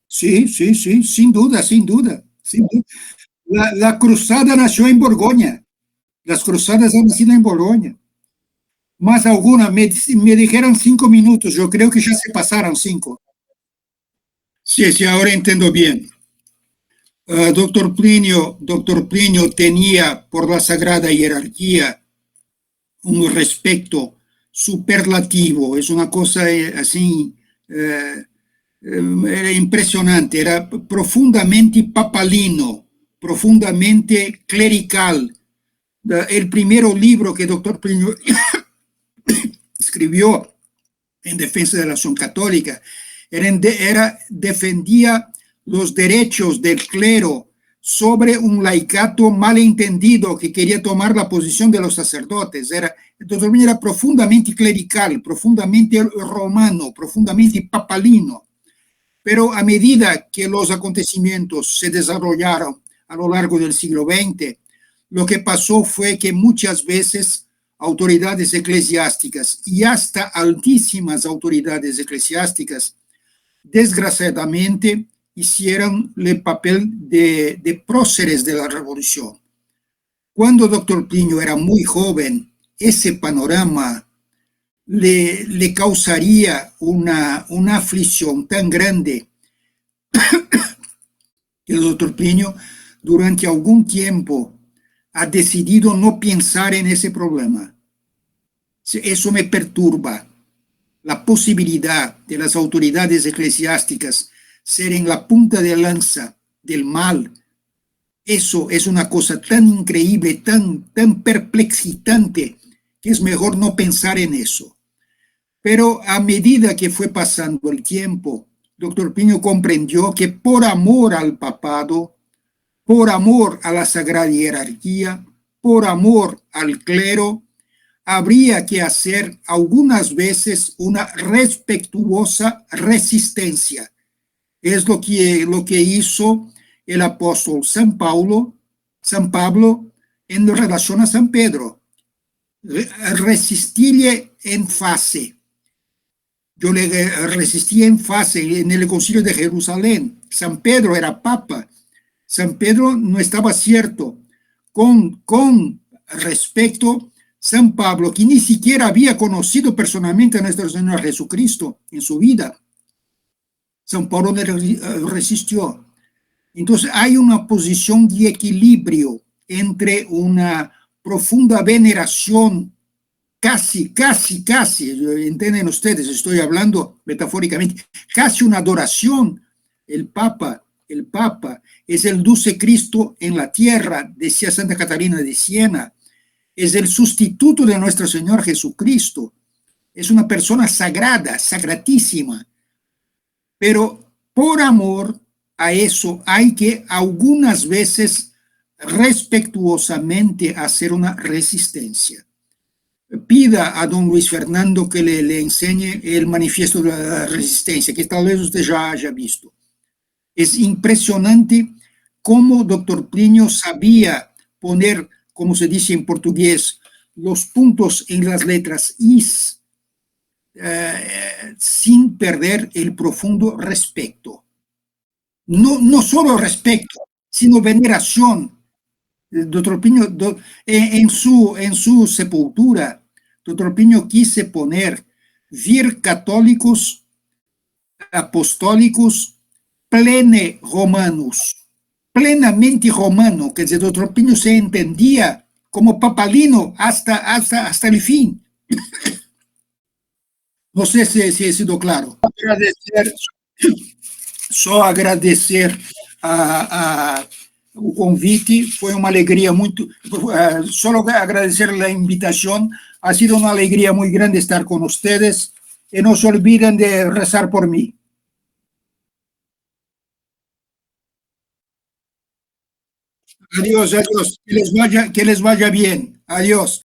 S1: Sí, sin duda. La cruzada nació en Borgoña. Las cruzadas han nacido en Borgoña. Más alguna, me dijeron 5 minutos, yo creo que ya se pasaron 5. Sí, ahora entiendo bien. Doctor Plinio tenía por la sagrada jerarquía un respeto superlativo, es una cosa así era impresionante, era profundamente papalino, profundamente clerical. El primer libro que doctor Plinio escribió en defensa de la acción católica defendía los derechos del clero sobre un laicato malentendido que quería tomar la posición de los sacerdotes. El doctor Pliño era profundamente clerical, profundamente romano, profundamente papalino. Pero a medida que los acontecimientos se desarrollaron a lo largo del siglo XX, lo que pasó fue que muchas veces autoridades eclesiásticas y hasta altísimas autoridades eclesiásticas, desgraciadamente, hicieron el papel de próceres de la revolución. Cuando doctor Pliño era muy joven, ese panorama le causaría una aflicción tan grande que el doctor Pliño durante algún tiempo ha decidido no pensar en ese problema. Eso me perturba. La posibilidad de las autoridades eclesiásticas ser en la punta de lanza del mal, eso es una cosa tan increíble, tan perplexitante, que es mejor no pensar en eso. Pero a medida que fue pasando el tiempo, doctor Pliño comprendió que por amor al papado, por amor a la sagrada jerarquía, por amor al clero, habría que hacer algunas veces una respetuosa resistencia. Es lo que hizo el apóstol San Pablo en relación a San Pedro. Resistirle en fase. Yo le resistí en fase en el concilio de Jerusalén. San Pedro era papa. San Pedro no estaba cierto con respecto a San Pablo, que ni siquiera había conocido personalmente a nuestro Señor Jesucristo en su vida. San Pablo resistió. Entonces hay una posición de equilibrio entre una profunda veneración, casi, entienden ustedes, estoy hablando metafóricamente, casi una adoración. El Papa es el dulce Cristo en la tierra, decía Santa Catarina de Siena, es el sustituto de nuestro Señor Jesucristo, es una persona sagrada, sagratísima, pero por amor a eso hay que algunas veces respetuosamente hacer una resistencia. Pida a don Luis Fernando que le enseñe el manifiesto de la resistencia, que tal vez usted ya haya visto. Es impresionante cómo doctor Pliño sabía poner, como se dice en portugués, los puntos en las letras is, sin perder el profundo respeto. No solo respeto, sino veneración. Doctor Pliño, en su sepultura, doctor Pliño quise poner vir católicos apostólicos plene romanos, plenamente romano, que el doctor Pliño se entendía como papalino hasta el fin. No sé si he sido claro. Só agradecer o convite, foi uma alegria muito, só agradecer a invitação, ha sido uma alegria muito grande estar com vocês, e não se olviden de rezar por mim. Adiós, adiós, que les vaya bien, adiós.